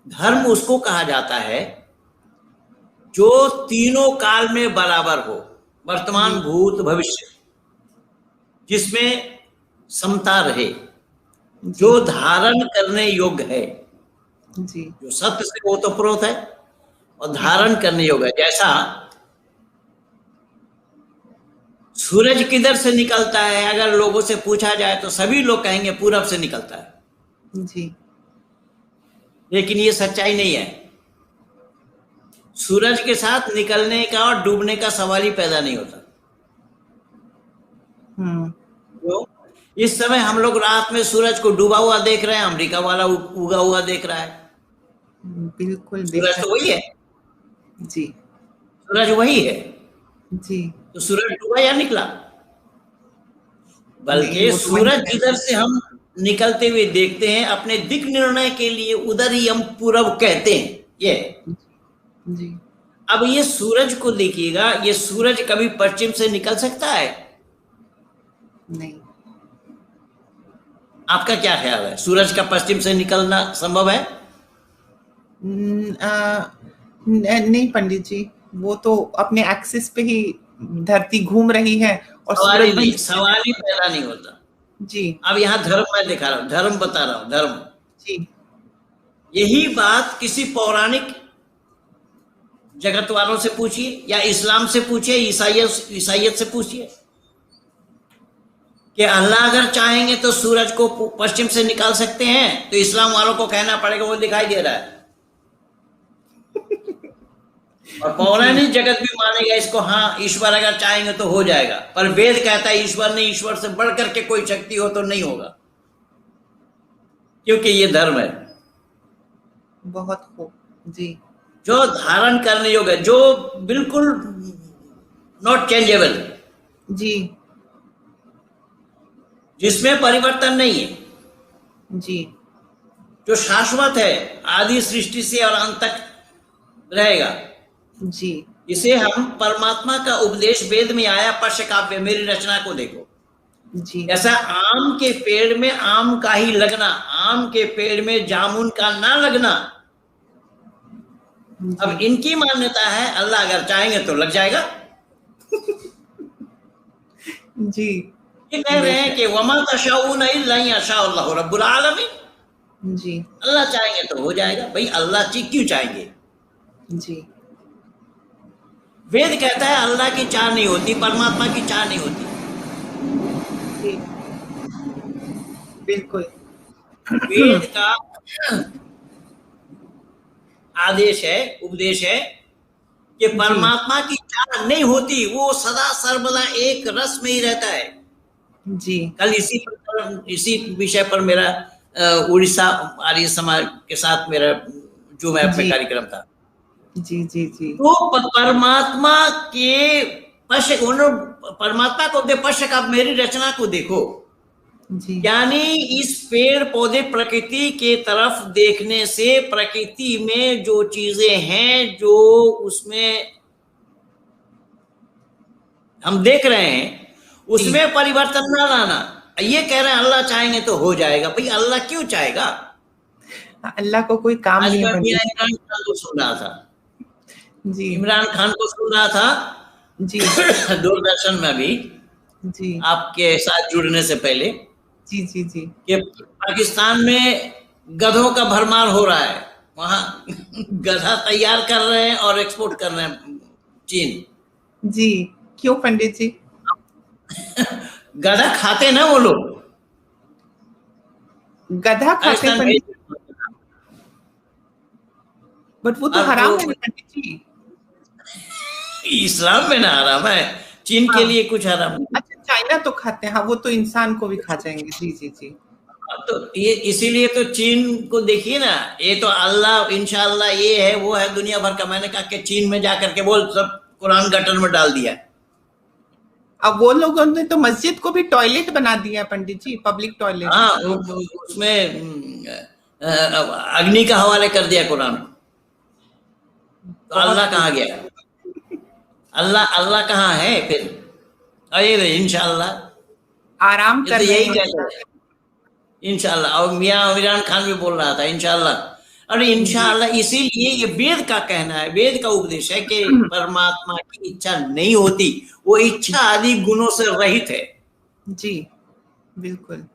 धर्म उसको कहा जाता है जो तीनों काल में बराबर हो, वर्तमान भूत भविष्य, जिसमें समता रहे। जो धारण करने योग्य है जी, जो सत्य से ओतप्रोत है और धारण करने योग्य है। जैसा सूरज किधर से निकलता है, अगर लोगों से पूछा जाए तो सभी लोग कहेंगे पूरब से निकलता है, जी, लेकिन ये सच्चाई नहीं है। सूरज के साथ निकलने का और डूबने का सवाल ही पैदा नहीं होता। तो इस समय हम लोग रात में सूरज को डूबा हुआ देख रहे हैं, अमेरिका वाला उगा हुआ देख रहा है। बिल्कुल, सूरज तो वही है जी, सूरज वही है जी, तो सूरज डूबा या निकला? बल्कि सूरज जिधर से हम निकलते हुए देखते हैं, अपने दिक निर्णय के लिए उधर ही हम पूरब कहते हैं। ये जी, अब ये सूरज को देखिएगा, ये सूरज कभी पश्चिम से निकल सकता है? नहीं। आपका क्या ख्याल है, सूरज का पश्चिम से निकलना संभव है? नहीं पंडित जी, वो तो अपने एक्सिस पे ही धरती घूम रही है और सवाल ही पैदा नहीं होता। जी, अब यहाँ धर्म मैं दिखा रहा हूँ, धर्म बता रहा हूँ, धर्म जी, यही बात किसी पौराणिक जगत वालों से पूछिए, या इस्लाम से पूछिए, ईसाइयत से पूछिए कि अल्लाह अगर चाहेंगे तो सूरज को पश्चिम से निकाल सकते हैं, तो इस्लाम वालों को कहना पड़ेगा वो दिखाई दे रहा है। और पौराणिक जगत भी मानेगा इसको, हाँ ईश्वर अगर चाहेंगे तो हो जाएगा। पर वेद कहता है ईश्वर नहीं, ईश्वर से बढ़ करके कोई शक्ति हो तो नहीं होगा, क्योंकि ये धर्म है। बहुत खूब जी, जो धारण करने योग्य, जो बिल्कुल नॉट चेंजेबल, जी, जिसमें परिवर्तन नहीं है, जी, जो शाश्वत है, आदि सृष्टि से और अंत तक रहेगा। जी, इसे हम परमात्मा का उपदेश वेद में आया पश्य काव्य, मेरी रचना को देखो। जी, ऐसा आम के पेड़ में आम का ही लगना, आम के पेड़ में जामुन का ना लगना। अब इनकी मान्यता है अल्लाह अगर चाहेंगे तो लग जाएगा। जी, ये कह रहे हैं कि वमा तशाऊन इल्ला यशाअल्लाहु रब्बुल आलमीन, जी, अल्लाह चाहेंगे तो हो जाएगा। भाई अल्लाह क्यों चाहेंगे? जी, वेद कहता है अल्लाह की चाह नहीं होती, परमात्मा की चाह नहीं होती। जी, बिल्कुल, वेद का आदेश है, उपदेश है कि परमात्मा की चाह नहीं होती, वो सदा सर्वदा एक रस में ही रहता है। जी, कल इसी विषय पर मेरा उड़ीसा आर्य समाज के साथ मेरा जो मैं अपने कार्यक्रम था। जी जी, जी, तो परमात्मा के परमात्मा को दे पश्य का मेरी रचना को देखो, यानी इस पेड़ पौधे प्रकृति के तरफ देखने से प्रकृति में जो चीजें हैं, जो उसमें हम देख रहे हैं, उसमें परिवर्तन ना लाना। ये कह रहे हैं अल्लाह चाहेंगे तो हो जाएगा। भाई अल्लाह क्यों चाहेगा? अल्लाह को कोई काम नहीं है। इमरान खान को सुन रहा था जी, इमरान खान को सुन रहा था जी, दूरदर्शन में भी, जी, आपके साथ जुड़ने से पहले, जी, जी, जी, कि पाकिस्तान में गधों का भरमार हो रहा है, वहां गधा तैयार कर रहे हैं और एक्सपोर्ट कर रहे हैं चीन। जी, क्यों पंडित जी? गधा खाते ना वो लोग, गधा खाते पंडित, बट वो तो हराम है पंडित जी। इस्लाम में ना हराम है, चीन के लिए कुछ हराम नहीं। अच्छा, चाइना तो खाते हैं, हाँ वो तो इंसान को भी खा जाएंगे। जी, जी, जी, तो ये इसीलिए तो चीन को देखिए ना, ये तो अल्लाह इंशाअल्लाह ये है वो है दुनिया भर का। मैंने कहा कि चीन में जाकर के बोल सब कुरान गटर में डाल दिया। अब वो लोगों ने तो मस्जिद को भी टॉयलेट बना दिया पंडित जी, पब्लिक टॉयलेट। हाँ, उसमें अग्नि का हवाले कर दिया कुरान। तो अल्लाह कहाँ गया? अल्लाह कहाँ है फिर? अरे इंशाअल्लाह आराम कर यही कहता है इंशाअल्लाह। और मियाँ इमरान खान भी बोल रहा था इंशाअल्लाह। अरे इंशाअल्लाह, इसीलिए ये वेद का कहना है, वेद का उपदेश है कि परमात्मा की इच्छा नहीं होती, वो इच्छा आदि गुणों से रहित है। जी, बिल्कुल।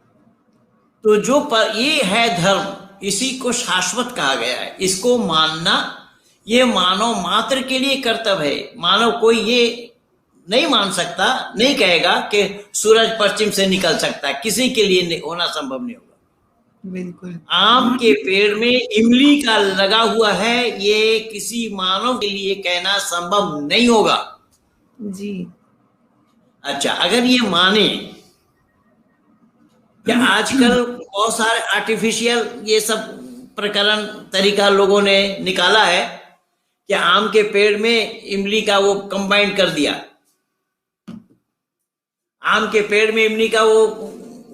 तो ये है धर्म, इसी को शाश्वत कहा गया है। इसको मानना ये मानव मात्र के लिए कर्तव्य है। मानव कोई ये नहीं मान सकता, नहीं कहेगा कि सूरज पश्चिम से निकल सकता है, किसी के लिए होना संभव नहीं होगा। बिल्कुल। आम के पेड़ में इमली का लगा हुआ है, ये किसी मानव के लिए कहना संभव नहीं होगा जी। अच्छा, अगर ये माने कि आजकल बहुत सारे आर्टिफिशियल ये सब प्रकरण तरीका लोगों ने निकाला है कि आम के पेड़ में इमली का वो कंबाइन कर दिया, आम के पेड़ में इमली का वो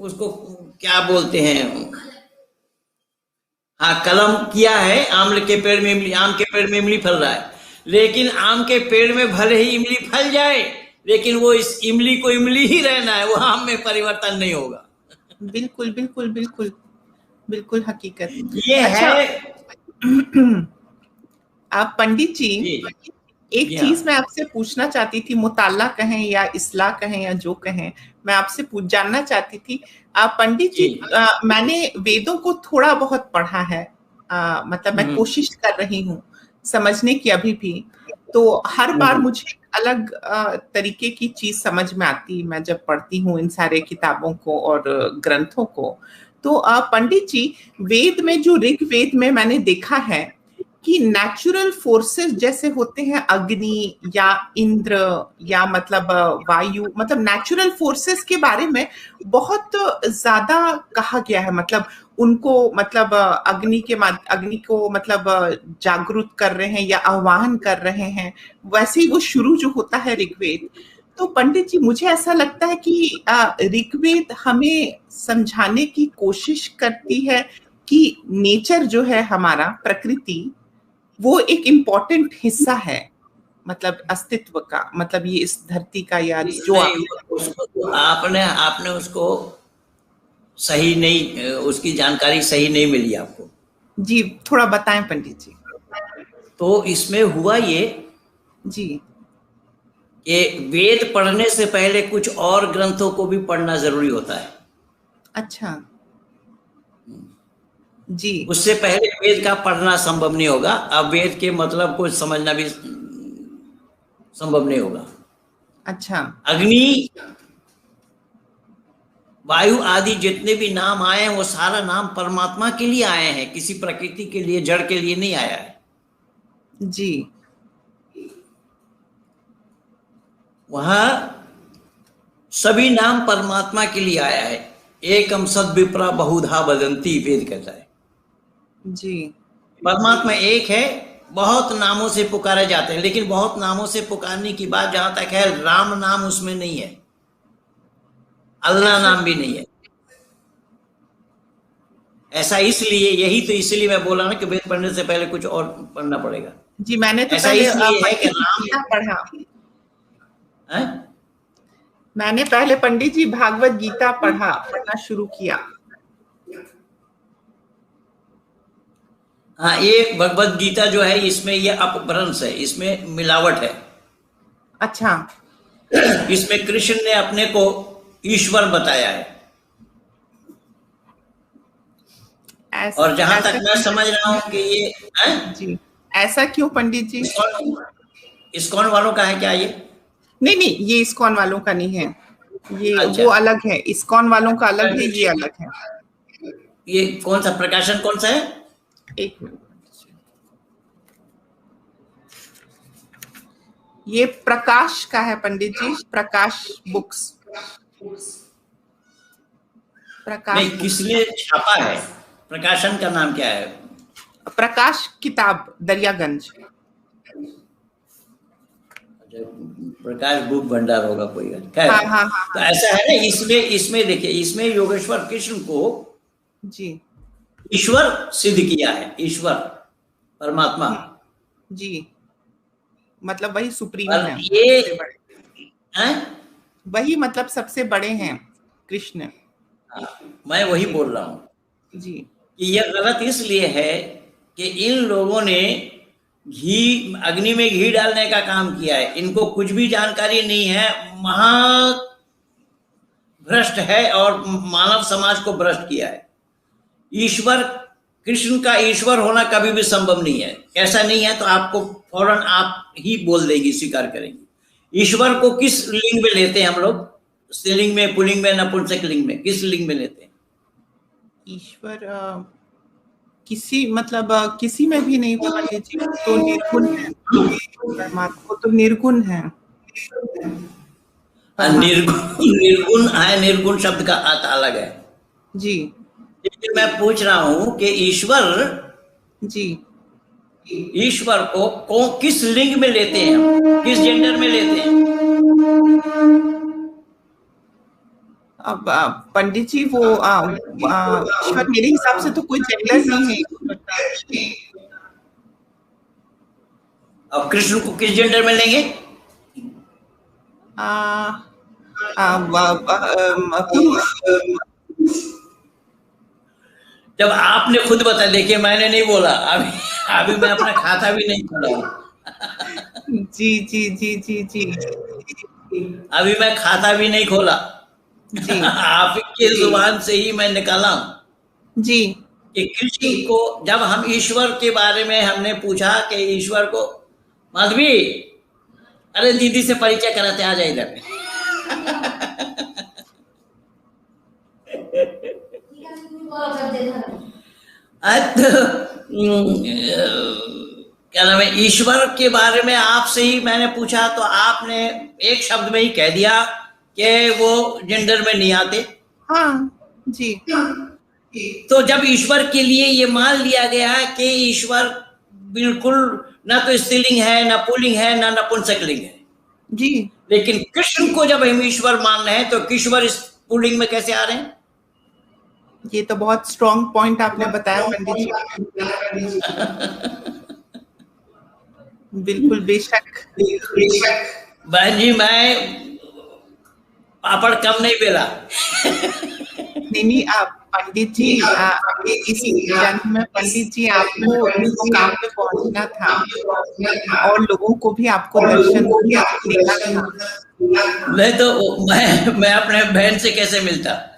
उसको क्या बोलते हैं, हाँ कलम किया है। आम के पेड़ में इमली फल रहा है, लेकिन आम के पेड़ में भले ही इमली फल जाए, लेकिन वो इस इमली को इमली ही रहना है, वो आम में परिवर्तन नहीं होगा। बिल्कुल बिल्कुल बिल्कुल बिल्कुल हकीकत ये अच्छा, है। आप पंडित जी, एक चीज मैं आपसे पूछना चाहती थी, मुताला कहें या इस्लाह कहें या जो कहें, मैं आपसे जानना चाहती थी। पंडित जी, मैंने वेदों को थोड़ा बहुत पढ़ा है, मतलब मैं कोशिश कर रही हूँ समझने की अभी भी। तो हर बार मुझे अलग तरीके की चीज समझ में आती मैं जब पढ़ती हूँ इन सारे किताबों को और ग्रंथों को। तो पंडित जी, वेद में जो ऋग्वेद में मैंने देखा है कि नेचुरल फोर्सेस जैसे होते हैं अग्नि या इंद्र या मतलब वायु, मतलब नेचुरल फोर्सेस के बारे में बहुत ज्यादा कहा गया है। मतलब उनको मतलब अग्नि को मतलब जागरूक कर रहे हैं या आह्वान कर रहे हैं, वैसे ही वो शुरू जो होता है ऋग्वेद। तो पंडित जी, मुझे ऐसा लगता है कि ऋग्वेद हमें समझाने की कोशिश करती है कि नेचर जो है हमारा, प्रकृति, वो एक इम्पोर्टेंट हिस्सा है, मतलब अस्तित्व का, मतलब ये इस धरती का या जो उसको आपने उसको सही नहीं, उसकी जानकारी सही नहीं मिली आपको। जी थोड़ा बताएं पंडित जी। तो इसमें हुआ ये जी कि वेद पढ़ने से पहले कुछ और ग्रंथों को भी पढ़ना जरूरी होता है। अच्छा जी। उससे पहले वेद का पढ़ना संभव नहीं होगा। अब वेद के मतलब को समझना भी संभव नहीं होगा। अच्छा। अग्नि, वायु आदि जितने भी नाम आए हैं वो सारा नाम परमात्मा के लिए आए हैं, किसी प्रकृति के लिए, जड़ के लिए नहीं आया है। जी। वहां सभी नाम परमात्मा के लिए आया है। एकम सद विप्रा बहुधा वदंती, वेद कहता है। जी। परमात्मा एक है, बहुत नामों से पुकारे जाते हैं, लेकिन बहुत नामों से पुकारने की बात जहां तक है, राम नाम उसमें नहीं है, अल्लाह नाम भी नहीं है। ऐसा इसलिए, यही तो इसलिए मैं बोला ना कि वेद पढ़ने से पहले कुछ और पढ़ना पड़ेगा। जी मैंने तो ऐसा पहले इसलिए है कि राम पढ़ा है? मैंने पहले पंडित जी भागवत गीता पढ़ना शुरू किया। हाँ, ये भगवत गीता जो है इसमें ये अपभ्रंश है, इसमें मिलावट है। अच्छा। इसमें कृष्ण ने अपने को ईश्वर बताया है। और जहां तक मैं समझ रहा हूं कि ये जी, ऐसा क्यों पंडित जी? इस्कॉन वालों का है क्या ये? नहीं, ये इस्कॉन वालों का नहीं है, ये अच्छा। वो अलग है, इस्कॉन वालों का अलग है, ये अलग है। ये कौन सा प्रकाशन कौन सा है? एक मिनट, ये प्रकाश का है पंडित जी, प्रकाश बुक्स। प्रकाश नहीं, किसने छापा है? प्रकाशन का नाम क्या है? प्रकाश किताब, दरियागंज। प्रकाश बुक भंडार होगा कोई। हाँ। तो ऐसा है ना, इसमें देखिए, इसमें योगेश्वर कृष्ण को जी ईश्वर सिद्ध किया है, ईश्वर परमात्मा जी, मतलब वही सुप्रीम है, ये वही मतलब सबसे बड़े हैं कृष्ण। मैं वही बोल रहा हूं जी कि यह गलत इसलिए है कि इन लोगों ने अग्नि में घी डालने का काम किया है। इनको कुछ भी जानकारी नहीं है, महा भ्रष्ट है और मानव समाज को भ्रष्ट किया है। ईश्वर, कृष्ण का ईश्वर होना कभी भी संभव नहीं है। ऐसा नहीं है तो आपको फौरन आप ही बोल देगी, स्वीकार करेंगी। ईश्वर को किस लिंग में लेते हैं हम लोग? स्त्रीलिंग में, पुल्लिंग में, नपुंसक लिंग में, किस लिंग में लेते हैं? ईश्वर किसी मतलब किसी में भी नहीं पंडित जी, तो निर्गुण है, परमात्मा तो निर्गुण है। निर्गुण है, निर्गुण शब्द का अर्थ अलग है जी। लेकिन मैं पूछ रहा हूं कि ईश्वर जी, ईश्वर को किस लिंग में लेते हैं हम, किस जेंडर में लेते हैं? अब पंडित जी वो ईश्वर मेरे हिसाब से तो कोई जेंडर नहीं है। अब कृष्ण को किस जेंडर में लेंगे? जब आपने खुद बता, देखिए मैंने नहीं बोला, अभी मैं अपना खाता भी नहीं खोला। जी जी जी जी जी, अभी मैं खाता भी नहीं खोला जी। आपके जुबान से ही मैं निकाला जी कि कृष्ण को जब हम ईश्वर के बारे में हमने पूछा कि ईश्वर को, माधवी अरे दीदी से परिचय कराते, आ जाए इधर। क्या नाम है, ईश्वर के बारे में आपसे ही मैंने पूछा तो आपने एक शब्द में ही कह दिया कि वो जेंडर में नहीं आते। हाँ जी। तो जब ईश्वर के लिए ये मान लिया गया कि ईश्वर बिल्कुल ना तो स्त्रीलिंग है, ना पुल्लिंग है, ना नपुंसकलिंग है जी, लेकिन कृष्ण को जब हम ईश्वर मान रहे हैं तो किश्वर इस पुल्लिंग में कैसे आ रहे हैं? ये तो बहुत स्ट्रॉन्ग पॉइंट आपने बताया पंडित जी। बिल्कुल, बेशक बहन जी, मैं पापड़ कम नहीं बेला। नहीं, आप पंडित जी इस जन्म में पंडित जी आपको इस मुकाम पे पहुंचना था और लोगों को भी आपको दर्शन देना था। नहीं तो मैं अपने बहन से कैसे मिलता?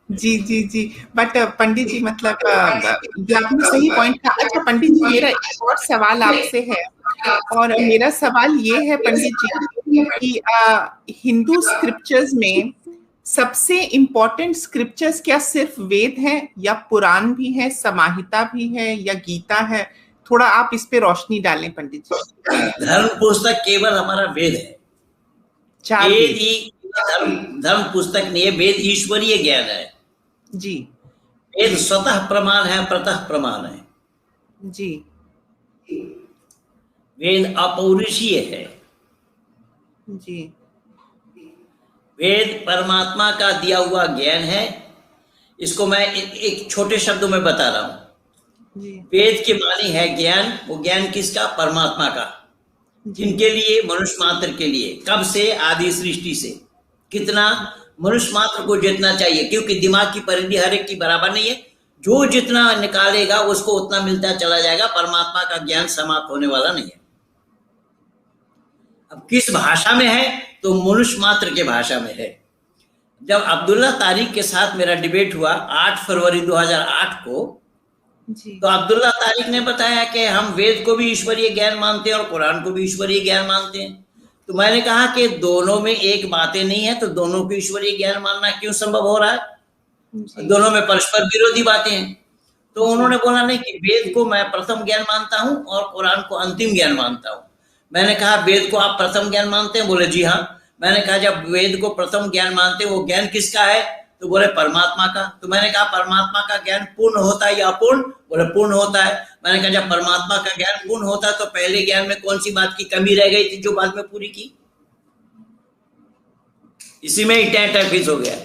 जी जी जी, बट पंडित जी मतलब ये आपने सही पॉइंट कहा। अच्छा पंडित जी, मेरा एक और सवाल आपसे है, और मेरा सवाल ये है पंडित जी कि हिंदू स्क्रिप्चर्स में सबसे इम्पोर्टेंट स्क्रिप्चर्स क्या सिर्फ वेद हैं या पुराण भी है, समाहिता भी है या गीता है? थोड़ा आप इस पे रोशनी डालें पंडित जी। धर्म पुस्तक केवल हमारा वेद है। वेद ही धर्म पुस्तक नहीं है, वेद ईश्वरीय ज्ञान है जी। वेद स्वतः प्रमाण है, प्रतः प्रमाण है जी। वेद अपौरुषीय है जी। वेद परमात्मा का दिया हुआ ज्ञान है। इसको मैं एक छोटे शब्दों में बता रहा हूं। वेद के मानी है ज्ञान, वो ज्ञान किसका? परमात्मा का। जिनके लिए? मनुष्य मात्र के लिए। कब से? आदि सृष्टि से। कितना? मनुष्य मात्र को जितना चाहिए, क्योंकि दिमाग की परिधि हर एक की बराबर नहीं है। जो जितना निकालेगा उसको उतना मिलता चला जाएगा। परमात्मा का ज्ञान समाप्त होने वाला नहीं है। अब किस भाषा में है? तो मनुष्य मात्र के भाषा में है। जब अब्दुल्ला तारिक के साथ मेरा डिबेट हुआ 8 फरवरी 2008 को, तो अब्दुल्ला तारिक ने बताया कि हम वेद को भी ईश्वरीय ज्ञान मानते हैं और कुरान को भी ईश्वरीय ज्ञान मानते हैं। तो मैंने कहा कि दोनों में एक बातें नहीं है, तो दोनों को ईश्वरीय ज्ञान मानना क्यों संभव हो रहा है? दोनों में परस्पर विरोधी बातें हैं। तो उन्होंने बोला नहीं कि वेद को मैं प्रथम ज्ञान मानता हूं और कुरान को अंतिम ज्ञान मानता हूं। मैंने कहा वेद को आप प्रथम ज्ञान मानते हैं? बोले जी हाँ। मैंने कहा जब वेद को प्रथम ज्ञान मानते हैं, वो ज्ञान किसका है? तो बोले परमात्मा का। तो मैंने कहा परमात्मा का ज्ञान पूर्ण होता है या अपूर्ण? बोले पूर्ण होता है। मैंने कहा जब परमात्मा का ज्ञान पूर्ण होता है तो पहले ज्ञान में कौन सी बात की कमी रह गई थी जो बाद में पूरी की? इसी में ही टैंटैफिस हो गया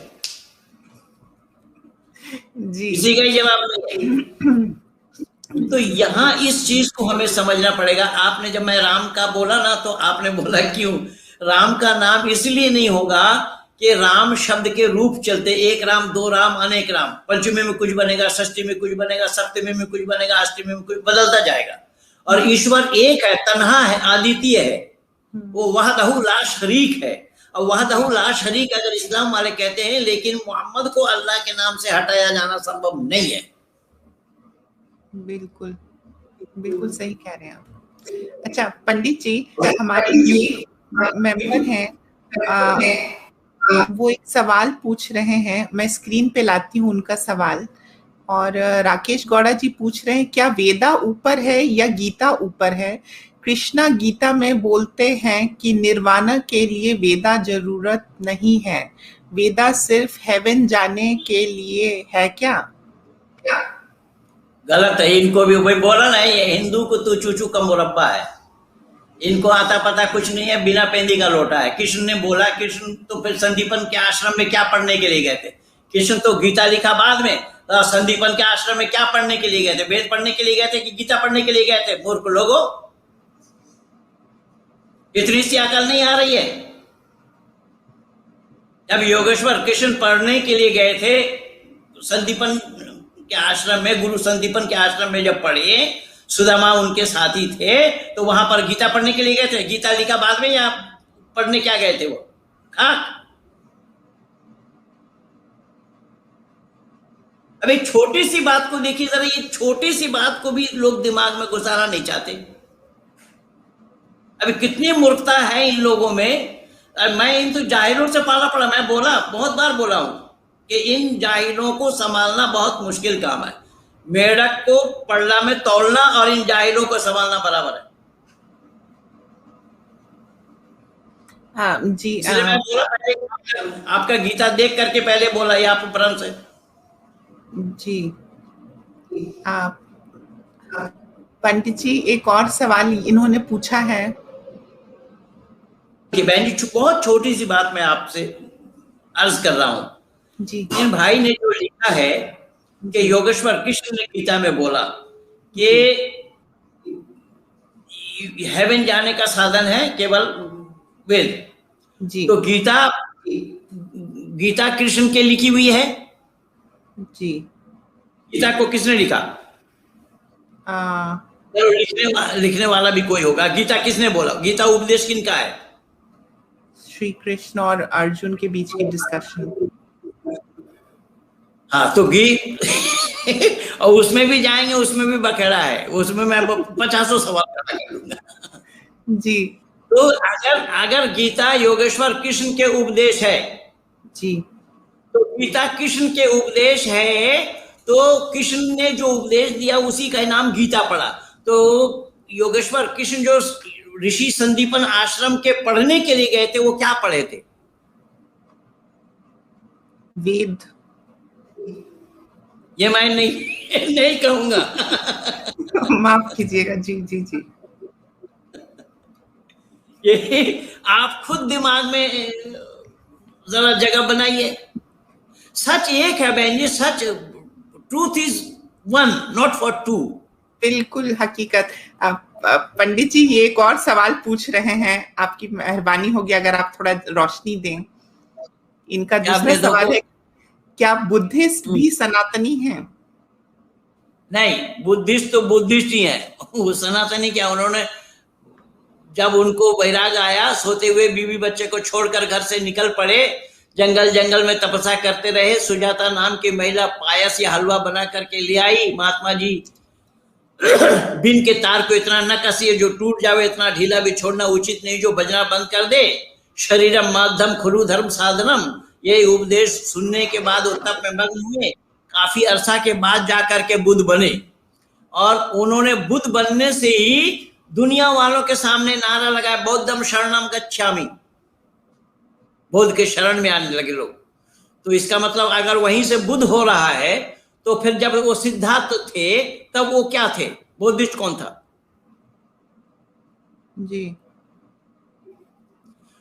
जी। इसी का ही जवाब नहीं। तो यहाँ इस चीज को हमें समझना पड़ेगा। आपने जब मैं राम का बोला ना, तो आपने बोला क्यों? राम का नाम इसलिए नहीं होगा कि राम शब्द के रूप चलते, एक राम, दो राम, अनेक राम। पंचमी में कुछ बनेगा, षष्ठी में कुछ बनेगा, सप्तमी में कुछ बनेगा, अष्टमी में कुछ बदलता जाएगा। और ईश्वर एक है, तन्हा है, अद्वितीय है। वो वहदहु ला शरीक है। और वहदहू ला शरीक अगर इस्लाम वाले कहते हैं, लेकिन मोहम्मद को अल्लाह के नाम से हटाया जाना संभव नहीं है। बिल्कुल बिल्कुल सही कह रहे हैं आप। अच्छा पंडित जी, हमारे मेंबर हैं, वो एक सवाल पूछ रहे हैं, मैं स्क्रीन पे लाती हूँ उनका सवाल। और राकेश गौड़ा जी पूछ रहे हैं, क्या वेदा ऊपर है या गीता ऊपर है? कृष्णा गीता में बोलते हैं कि निर्वाणा के लिए वेदा जरूरत नहीं है, वेदा सिर्फ हेवन जाने के लिए है क्या? गलत है। इनको भी वही बोला ना, ये हिंदू को तू चूचू का मुरब्बा है, इनको आता पता कुछ नहीं है, बिना पेंदी का लोटा है। कृष्ण ने बोला, कृष्ण तो फिर संदीपन के आश्रम में क्या पढ़ने के लिए गए थे? कृष्ण तो गीता लिखा बाद में, तो संदीपन के आश्रम में क्या पढ़ने के लिए गए थे? वेद पढ़ने के लिए गए थे कि गीता पढ़ने के लिए गए थे? मूर्ख लोगों, इतनी सी अकल नहीं आ रही है। जब योगेश्वर कृष्ण पढ़ने के लिए गए थे संदीपन के आश्रम में, गुरु संदीपन के आश्रम में जब पढ़े, सुदामा उनके साथी थे, तो वहां पर गीता पढ़ने के लिए गए थे? गीता लिखा बाद में, या पढ़ने क्या गए थे वो? खाक। अब एक छोटी सी बात को देखिए जरा, ये छोटी सी बात को भी लोग दिमाग में घुसाना नहीं चाहते। अभी कितनी मूर्खता है इन लोगों में। मैं इन तो जाहिलों से पाला पड़ा, मैं बोला, बहुत बार बोला हूं कि इन जाहिलों को संभालना बहुत मुश्किल काम है। मेढक को पल्ला में तौलना और इन जाहिलों को संभालना बराबर है। हाँ जी, मैं बोला, आपका गीता देख करके पहले बोला, ये आप भ्रम से जी। पंडित जी, एक और सवाल इन्होंने पूछा है कि बहन जी, बहुत छोटी सी बात मैं आपसे अर्ज कर रहा हूं जी। इन भाई ने जो लिखा है कि योगेश्वर कृष्ण ने गीता में बोला कि हेवन जाने का साधन है केवल वेद जी। तो गीता कृष्ण के लिखी हुई है जी। गीता को किसने लिखा? लिखने वाला भी कोई होगा। गीता किसने बोला? गीता उपदेश किनका है? श्री कृष्ण और अर्जुन के बीच की डिस्कशन। हाँ, तो और उसमें भी जाएंगे, उसमें भी बखेड़ा है, उसमें मैं 50 सवाल करूंगा जी। तो अगर गीता योगेश्वर कृष्ण के उपदेश है जी, तो गीता कृष्ण के उपदेश है, तो कृष्ण ने जो उपदेश दिया उसी का नाम गीता पड़ा। तो योगेश्वर कृष्ण जो ऋषि संदीपन आश्रम के पढ़ने के लिए गए थे, वो क्या पढ़े थे? वेद। ये मैं नहीं कहूंगा माफ कीजिएगा जी जी जी। ये आप खुद दिमाग में जरा जगह बनाइए। सच एक है बहन जी, सच, truth is one, not for two. बिल्कुल हकीकत। पंडित जी, ये एक और सवाल पूछ रहे हैं, आपकी मेहरबानी होगी अगर आप थोड़ा रोशनी दें। इनका दूसरा सवाल है, क्या बुद्धिस्ट भी सनातनी हैं? नहीं, बुद्धिस्ट तो बुद्धिस्ट ही है, वो सनातनी क्या। उन्होंने जब उनको वैराग आया, सोते हुए बीवी बच्चे को छोड़कर घर से निकल पड़े, जंगल में तपस्या करते रहे। सुजाता नाम की महिला पायस या हलवा बना करके ले आई। महात्मा जी बिन के तार को इतना न कसिए जो टूट जावे, इतना ढीला भी छोड़ना उचित नहीं जो बजना बंद कर दे। शरीरम माध्यम खुलू धर्म साधनम, ये उपदेश सुनने के बाद वो तप में मग्न हुए। काफी अरसा के बाद जाकर के बुद्ध बने, और उन्होंने बुद्ध बनने से ही दुनिया वालों के सामने नारा लगाया, बौद्धम शरणम गच्छामि। बुद्ध के शरण में आने लगे लोग। तो इसका मतलब अगर वहीं से बुद्ध हो रहा है, तो फिर जब वो सिद्धार्थ थे तब वो क्या थे? बुद्धिस्ट कौन था जी?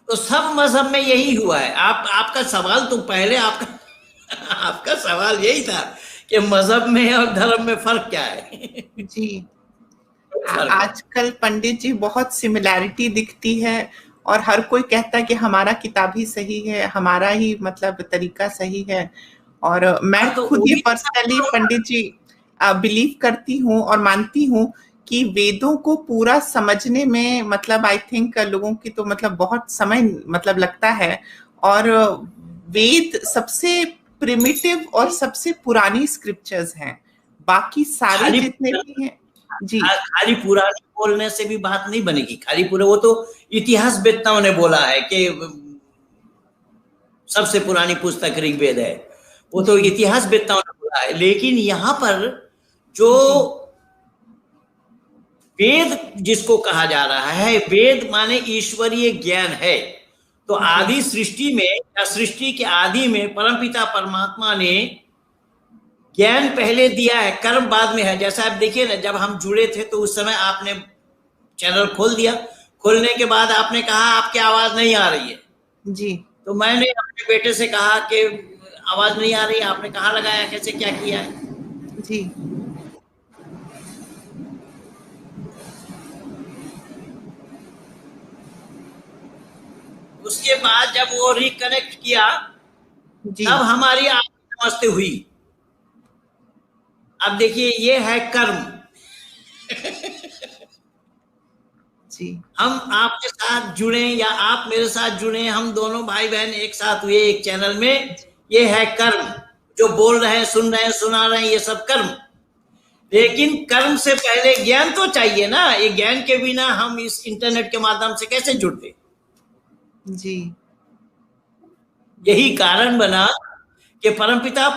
तो सब मजहब में यही हुआ है। आपका सवाल तो पहले आपका सवाल यही था कि मजहब में और धर्म में फर्क क्या है जी। आजकल पंडित जी बहुत सिमिलैरिटी दिखती है, और हर कोई कहता है कि हमारा किताब ही सही है, हमारा ही मतलब तरीका सही है। और मैं तो खुद ही पर्सनली पंडित जी बिलीव करती हूँ और मानती हूँ कि वेदों को पूरा समझने में मतलब आई थिंक लोगों की तो मतलब बहुत समय मतलब लगता है, और वेद सबसे प्रिमिटिव और सबसे पुरानी स्क्रिप्चर्स हैं। बाकी सारे जितने भी हैं जी, खाली पुरानी बोलने से भी बात नहीं बनेगी। खाली पूरे वो तो इतिहास वेत्ताओं ने बोला है कि सबसे पुरानी पुस्तक ऋग्वेद है, वो तो इतिहास वेत्ताओं ने बोला है। लेकिन यहाँ पर जो वेद जिसको कहा जा रहा है, वेद माने ईश्वरीय ज्ञान है। तो आदि सृष्टि में या सृष्टि के आदि में परमपिता परमात्मा ने ज्ञान पहले दिया है, कर्म बाद में है। जैसा आप देखिए ना, जब हम जुड़े थे तो उस समय आपने चैनल खोल दिया, खोलने के बाद आपने कहा आपकी आवाज नहीं आ रही है जी, तो मैंने अपने बेटे से कहा कि आवाज नहीं आ रही है, आपने कहाँ लगाया, कैसे क्या किया है जी। उसके बाद जब वो रिकनेक्ट किया तब हमारी आवाज नमस्ते हुई। अब देखिए ये है कर्म। जी, हम आपके साथ जुड़े या आप मेरे साथ जुड़े, हम दोनों भाई बहन एक साथ हुए एक चैनल में, ये है कर्म। जो बोल रहे हैं, सुन रहे हैं, सुना रहे हैं, ये सब कर्म। लेकिन कर्म से पहले ज्ञान तो चाहिए ना। ये ज्ञान के बिना हम इस इंटरनेट के माध्यम से कैसे जुड़ते? जी, यही कारण बना कि परमपिता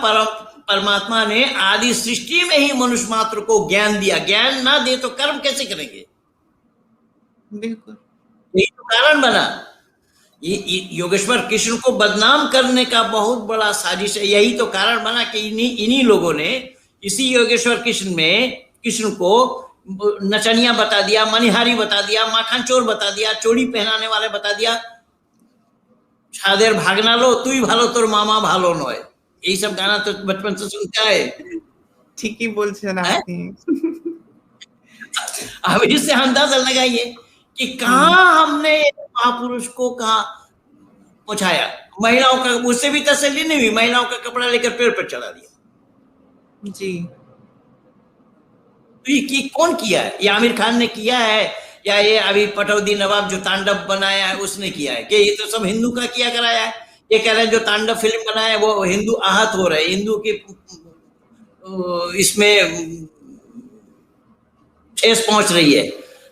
परमात्मा ने आदि सृष्टि में ही मनुष्य मात्र को ज्ञान दिया। ज्ञान ना दे तो कर्म कैसे करेंगे? बिल्कुल। यही तो कारण बना। योगेश्वर कृष्ण को बदनाम करने का बहुत बड़ा साजिश है। यही तो कारण बना कि इन्हीं लोगों ने इसी योगेश्वर कृष्ण को नचनिया बता दिया, मनिहारी बता दिया, माखन चोर बता दिया, चोरी पहनाने वाले बता दिया, छादेर भागना लो तू ही भालो तोर मामा भालो नोय। यही सब गाना तो बचपन से सुनता है। ठीक ही बोल सुनाते हैं। अब इससे अंदाजा लगाइए कि कहाँ हमने महापुरुष को कहाँ पहुंचाया। महिलाओं का उससे भी तसल्ली नहीं हुई, महिलाओं का कपड़ा लेकर पेड़ पर चढ़ा दिया। जी, तो ये कौन किया है? ये आमिर खान ने किया है या ये अभी पटौदी नवाब जो तांडव बनाया है उसने किया है? कि ये तो सब हिंदू का किया कराया है। ये कह रहे हैं जो तांडव फिल्म बनाया है वो हिंदू आहत हो रहे हैं, हिंदू के इसमें ठेस पहुंच रही है,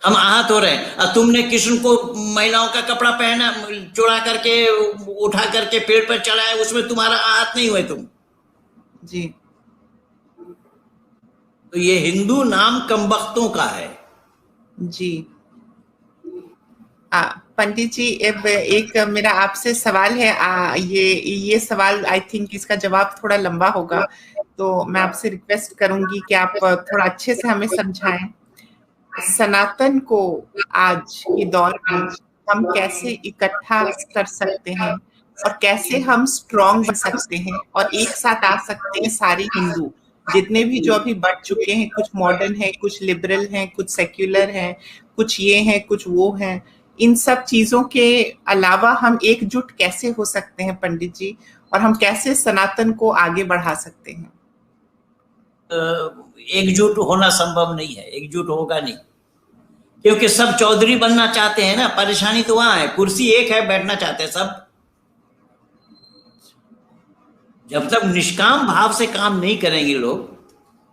हम आहत हो रहे हैं। और तुमने कृष्ण को महिलाओं का कपड़ा पहना, चुरा करके उठा करके पेड़ पर चढ़ाया, उसमें तुम्हारा आहत नहीं हुए तुम। जी। तो ये हिंदू नाम कमबख्तों का है। जी। पंडित जी, एक मेरा आपसे सवाल है। ये सवाल आई थिंक इसका जवाब थोड़ा लंबा होगा, तो मैं आपसे रिक्वेस्ट करूंगी कि आप थोड़ा अच्छे से हमें समझाएं। सनातन को आज के दौर में हम कैसे इकट्ठा कर सकते हैं और कैसे हम स्ट्रॉन्ग बन सकते हैं और एक साथ आ सकते हैं सारे हिंदू जितने भी जो अभी बढ़ चुके हैं, कुछ मॉडर्न है, कुछ लिबरल हैं, कुछ सेक्युलर हैं, कुछ ये हैं, कुछ वो हैं। इन सब चीजों के अलावा हम एकजुट कैसे हो सकते हैं पंडित जी, और हम कैसे सनातन को आगे बढ़ा सकते हैं? एकजुट होना संभव नहीं है, एकजुट होगा नहीं, क्योंकि सब चौधरी बनना चाहते हैं ना। परेशानी तो वहां है, कुर्सी एक है, बैठना चाहते हैं सब। जब तक निष्काम भाव से काम नहीं करेंगे लोग,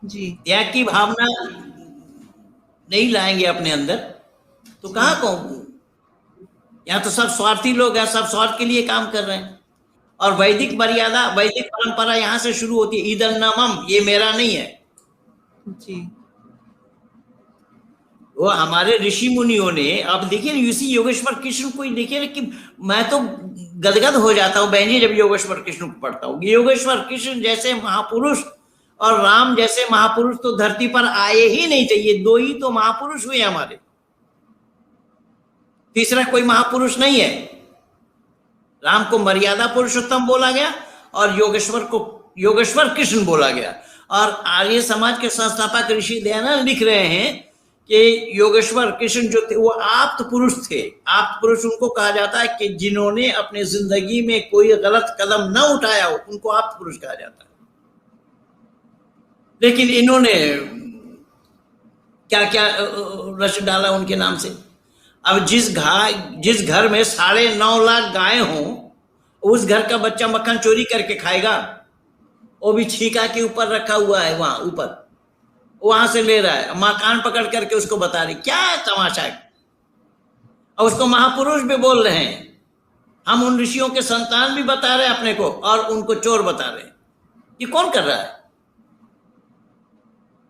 जी, त्याग की भावना नहीं लाएंगे अपने अंदर, तो कहाँ कहूँ? यहाँ तो सब स्वार्थी लोग हैं, सब स्वार्थ के लिए काम कर रहे हैं। और वैदिक मर्यादा, वैदिक परंपरा यहाँ से शुरू होती है। ईदन नमम, ये मेरा नहीं है। जी, वो हमारे ऋषि मुनियों ने, अब देखिए इसी योगेश्वर कृष्ण को देखिए कि मैं तो गदगद हो जाता हूँ बहन जी जब योगेश्वर कृष्ण को पढ़ता हूँ। योगेश्वर कृष्ण जैसे महापुरुष और राम जैसे महापुरुष तो धरती पर आए ही नहीं थे। ये दो ही तो महापुरुष हुए हमारे, तीसरा कोई महापुरुष नहीं है। राम को मर्यादा पुरुषोत्तम बोला गया और योगेश्वर को योगेश्वर कृष्ण बोला गया। और आर्य समाज के संस्थापक ऋषि दयानंद लिख रहे हैं कि योगेश्वर कृष्ण जो थे वो आप्त पुरुष थे। आप्त पुरुष उनको कहा जाता है कि जिन्होंने अपने जिंदगी में कोई गलत कदम न उठाया हो, उनको आप्त पुरुष कहा जाता है। लेकिन इन्होंने क्या क्या रच डाला उनके नाम से। अब जिस घर में 9.5 लाख गायें हों, उस घर का बच्चा मक्खन चोरी करके खाएगा? वो भी छीका के ऊपर रखा हुआ है, वहां ऊपर, वहां से ले रहा है, मां कान पकड़ करके उसको बता रही, क्या तमाशा है। और उसको महापुरुष भी बोल रहे हैं, हम उन ऋषियों के संतान भी बता रहे हैं अपने को, और उनको चोर बता रहे हैं। ये कौन कर रहा है?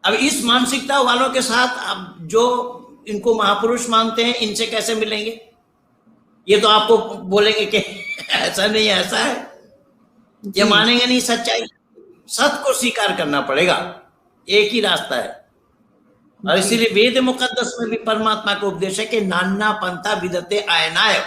अब इस मानसिकता वालों के साथ अब जो इनको महापुरुष मानते हैं, इनसे कैसे मिलेंगे? ये तो आपको बोलेंगे कि ऐसा नहीं है, ऐसा है, ये मानेंगे नहीं सच्चाई। सत्य को स्वीकार करना पड़ेगा, एक ही रास्ता है। और इसीलिए वेद मुकद्दस में भी परमात्मा का उपदेश है कि नाना पंथा विदते आयनाय,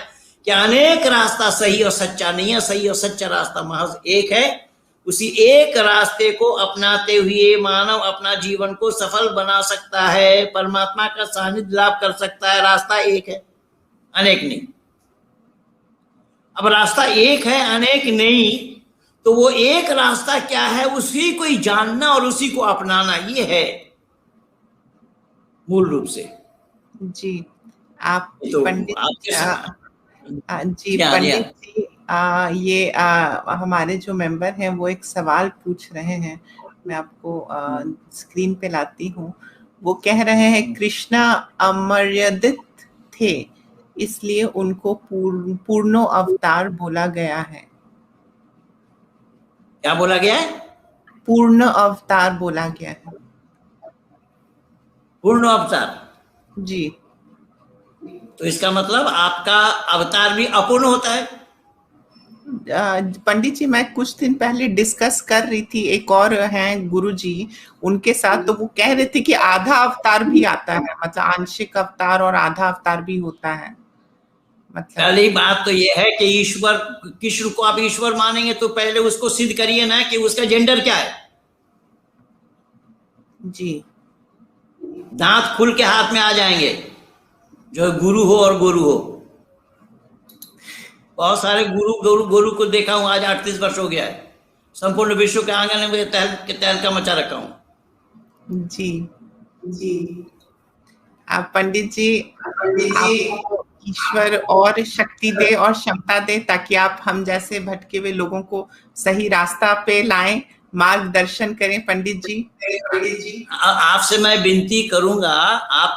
कि अनेक रास्ता सही और सच्चा नहीं है, सही और सच्चा रास्ता महज एक है। उसी एक रास्ते को अपनाते हुए मानव अपना जीवन को सफल बना सकता है, परमात्मा का सानिध्य लाभ कर सकता है। रास्ता एक है, अनेक नहीं। अब रास्ता एक है, अनेक नहीं, तो वो एक रास्ता क्या है, उसी को ही जानना और उसी को अपनाना, ये है मूल रूप से। जी आप तो पंडित जी, क्या पंडित जी, ये हमारे जो मेंबर हैं वो एक सवाल पूछ रहे हैं, मैं आपको स्क्रीन पे लाती हूँ। वो कह रहे हैं कृष्णा अमर्यादित थे, इसलिए उनको पूर्णो अवतार बोला गया है। क्या बोला गया है? पूर्ण अवतार बोला गया है। पूर्ण अवतार जी, तो इसका मतलब आपका अवतार भी अपूर्ण होता है। पंडित जी, मैं कुछ दिन पहले डिस्कस कर रही थी, एक और हैं गुरुजी, उनके साथ, तो वो कह रहे थे कि आधा अवतार भी आता है, मतलब आंशिक अवतार और आधा अवतार भी होता है। मतलब पहली बात तो ये है कि ईश्वर, कृष्ण को आप ईश्वर मानेंगे तो पहले उसको सिद्ध करिए ना कि उसका जेंडर क्या है। जी, दांत खुल के हाथ में आ जाएंगे, जो गुरु हो और गुरु हो। बहुत सारे गुरु को देखा हूं, आज 38 वर्ष हो गया है, संपूर्ण विश्व के आंगन में तहलका मचा रखा हूं। जी जी, आप पंडित जी आपको ईश्वर और शक्ति दे और क्षमता दे, ताकि आप हम जैसे भटके हुए लोगों को सही रास्ता पे लाएं, मार्गदर्शन करें। पंडित जी आपसे मैं विनती करूंगा, आप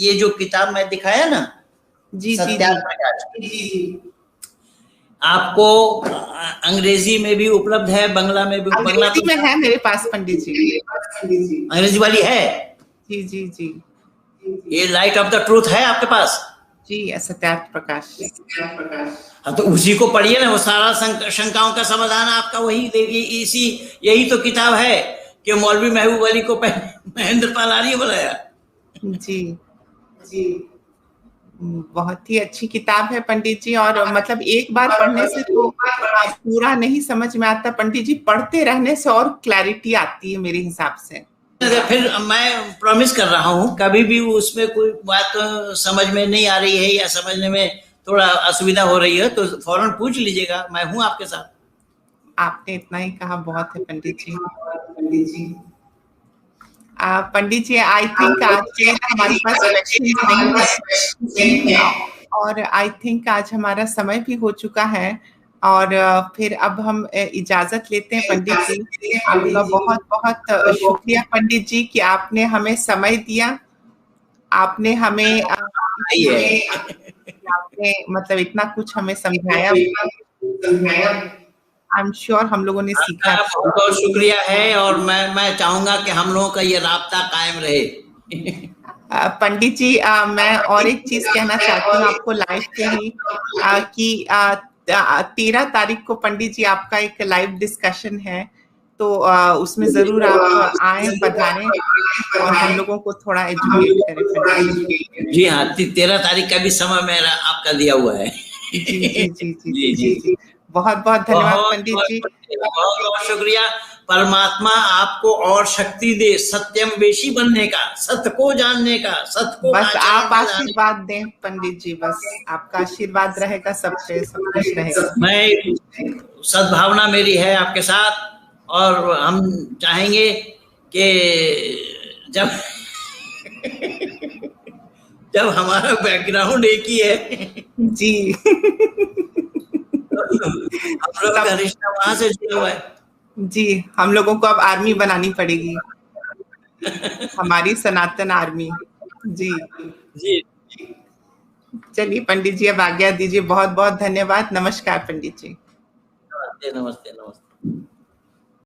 ये जो किताब मैं दिखाया ना, जी जी, आपको अंग्रेजी में भी उपलब्ध है, बांग्ला में भी, अंग्रेजी में है मेरे पास पंडित जी। अंग्रेजी वाली है? जी जी जी, ये लाइट ऑफ द ट्रूथ है आपके पास? जी, सत्यार्थ प्रकाश। हाँ, तो उसी को पढ़िए ना, वो सारा शंकाओं का समाधान आपका वही देगी। यही तो किताब है कि मौलवी महबूब अली को महेंद्र पाल आर्य बनाया। जी जी, बहुत ही अच्छी किताब है पंडित जी, और मतलब एक बार पढ़ने से तो पूरा नहीं समझ में आता पंडित जी, पढ़ते रहने से और क्लैरिटी आती है मेरे हिसाब से। फिर मैं प्रॉमिस कर रहा हूँ, कभी भी उसमें कोई बात समझ में नहीं आ रही है या समझने में थोड़ा असुविधा हो रही है तो फौरन पूछ लीजिएगा, मैं हूँ आपके साथ। आपने इतना ही कहा बहुत है पंडित जी। पंडित जी, आई थिंक आज के हमारे पास क्वेश्चन नहीं है, और आई थिंक आज हमारा समय भी हो चुका है, और फिर अब हम इजाजत लेते हैं। पंडित जी, आपका बहुत बहुत शुक्रिया पंडित जी कि आपने हमें समय दिया, आपने हमें आपने मतलब इतना कुछ हमें समझाया। आई एम श्योर हम लोगों ने सीखा। बहुत बहुत शुक्रिया है, और मैं चाहूंगा कि हम लोगों का ये राब्ता कायम रहे। पंडित जी, मैं और एक चीज कहना चाहती हूँ आपको लाइव पे ही, कि 13 तारीख को पंडित जी आपका एक लाइव डिस्कशन है, तो उसमें जरूर आप आए, पधारें और हम लोगों को थोड़ा एजुकेट करें। जी हाँ, 13 तारीख का भी समय मेरा आपका दिया हुआ है। जी जी जी जी जी जी, बहुत बहुत धन्यवाद पंडित जी, बहुत बहुत शुक्रिया। परमात्मा आपको और शक्ति दे सत्यम वेशी बनने का, सत्य को जानने का, सत्य को बस आप आशीर्वाद दें पंडित जी, बस आपका आशीर्वाद रहेगा, सब कुछ रहेगा। मैं सद्भावना मेरी है आपके साथ, और हम चाहेंगे कि जब जब हमारा बैकग्राउंड एक ही है जी हम लोग का रिश्ता वहां से जुड़ा हुआ है। जी, हम लोगों को अब आर्मी बनानी पड़ेगी, हमारी सनातन आर्मी। जी जी चलिए पंडित जी, अब आज्ञा दीजिए। बहुत बहुत धन्यवाद। नमस्कार पंडित जी। नमस्ते नमस्ते नमस्ते।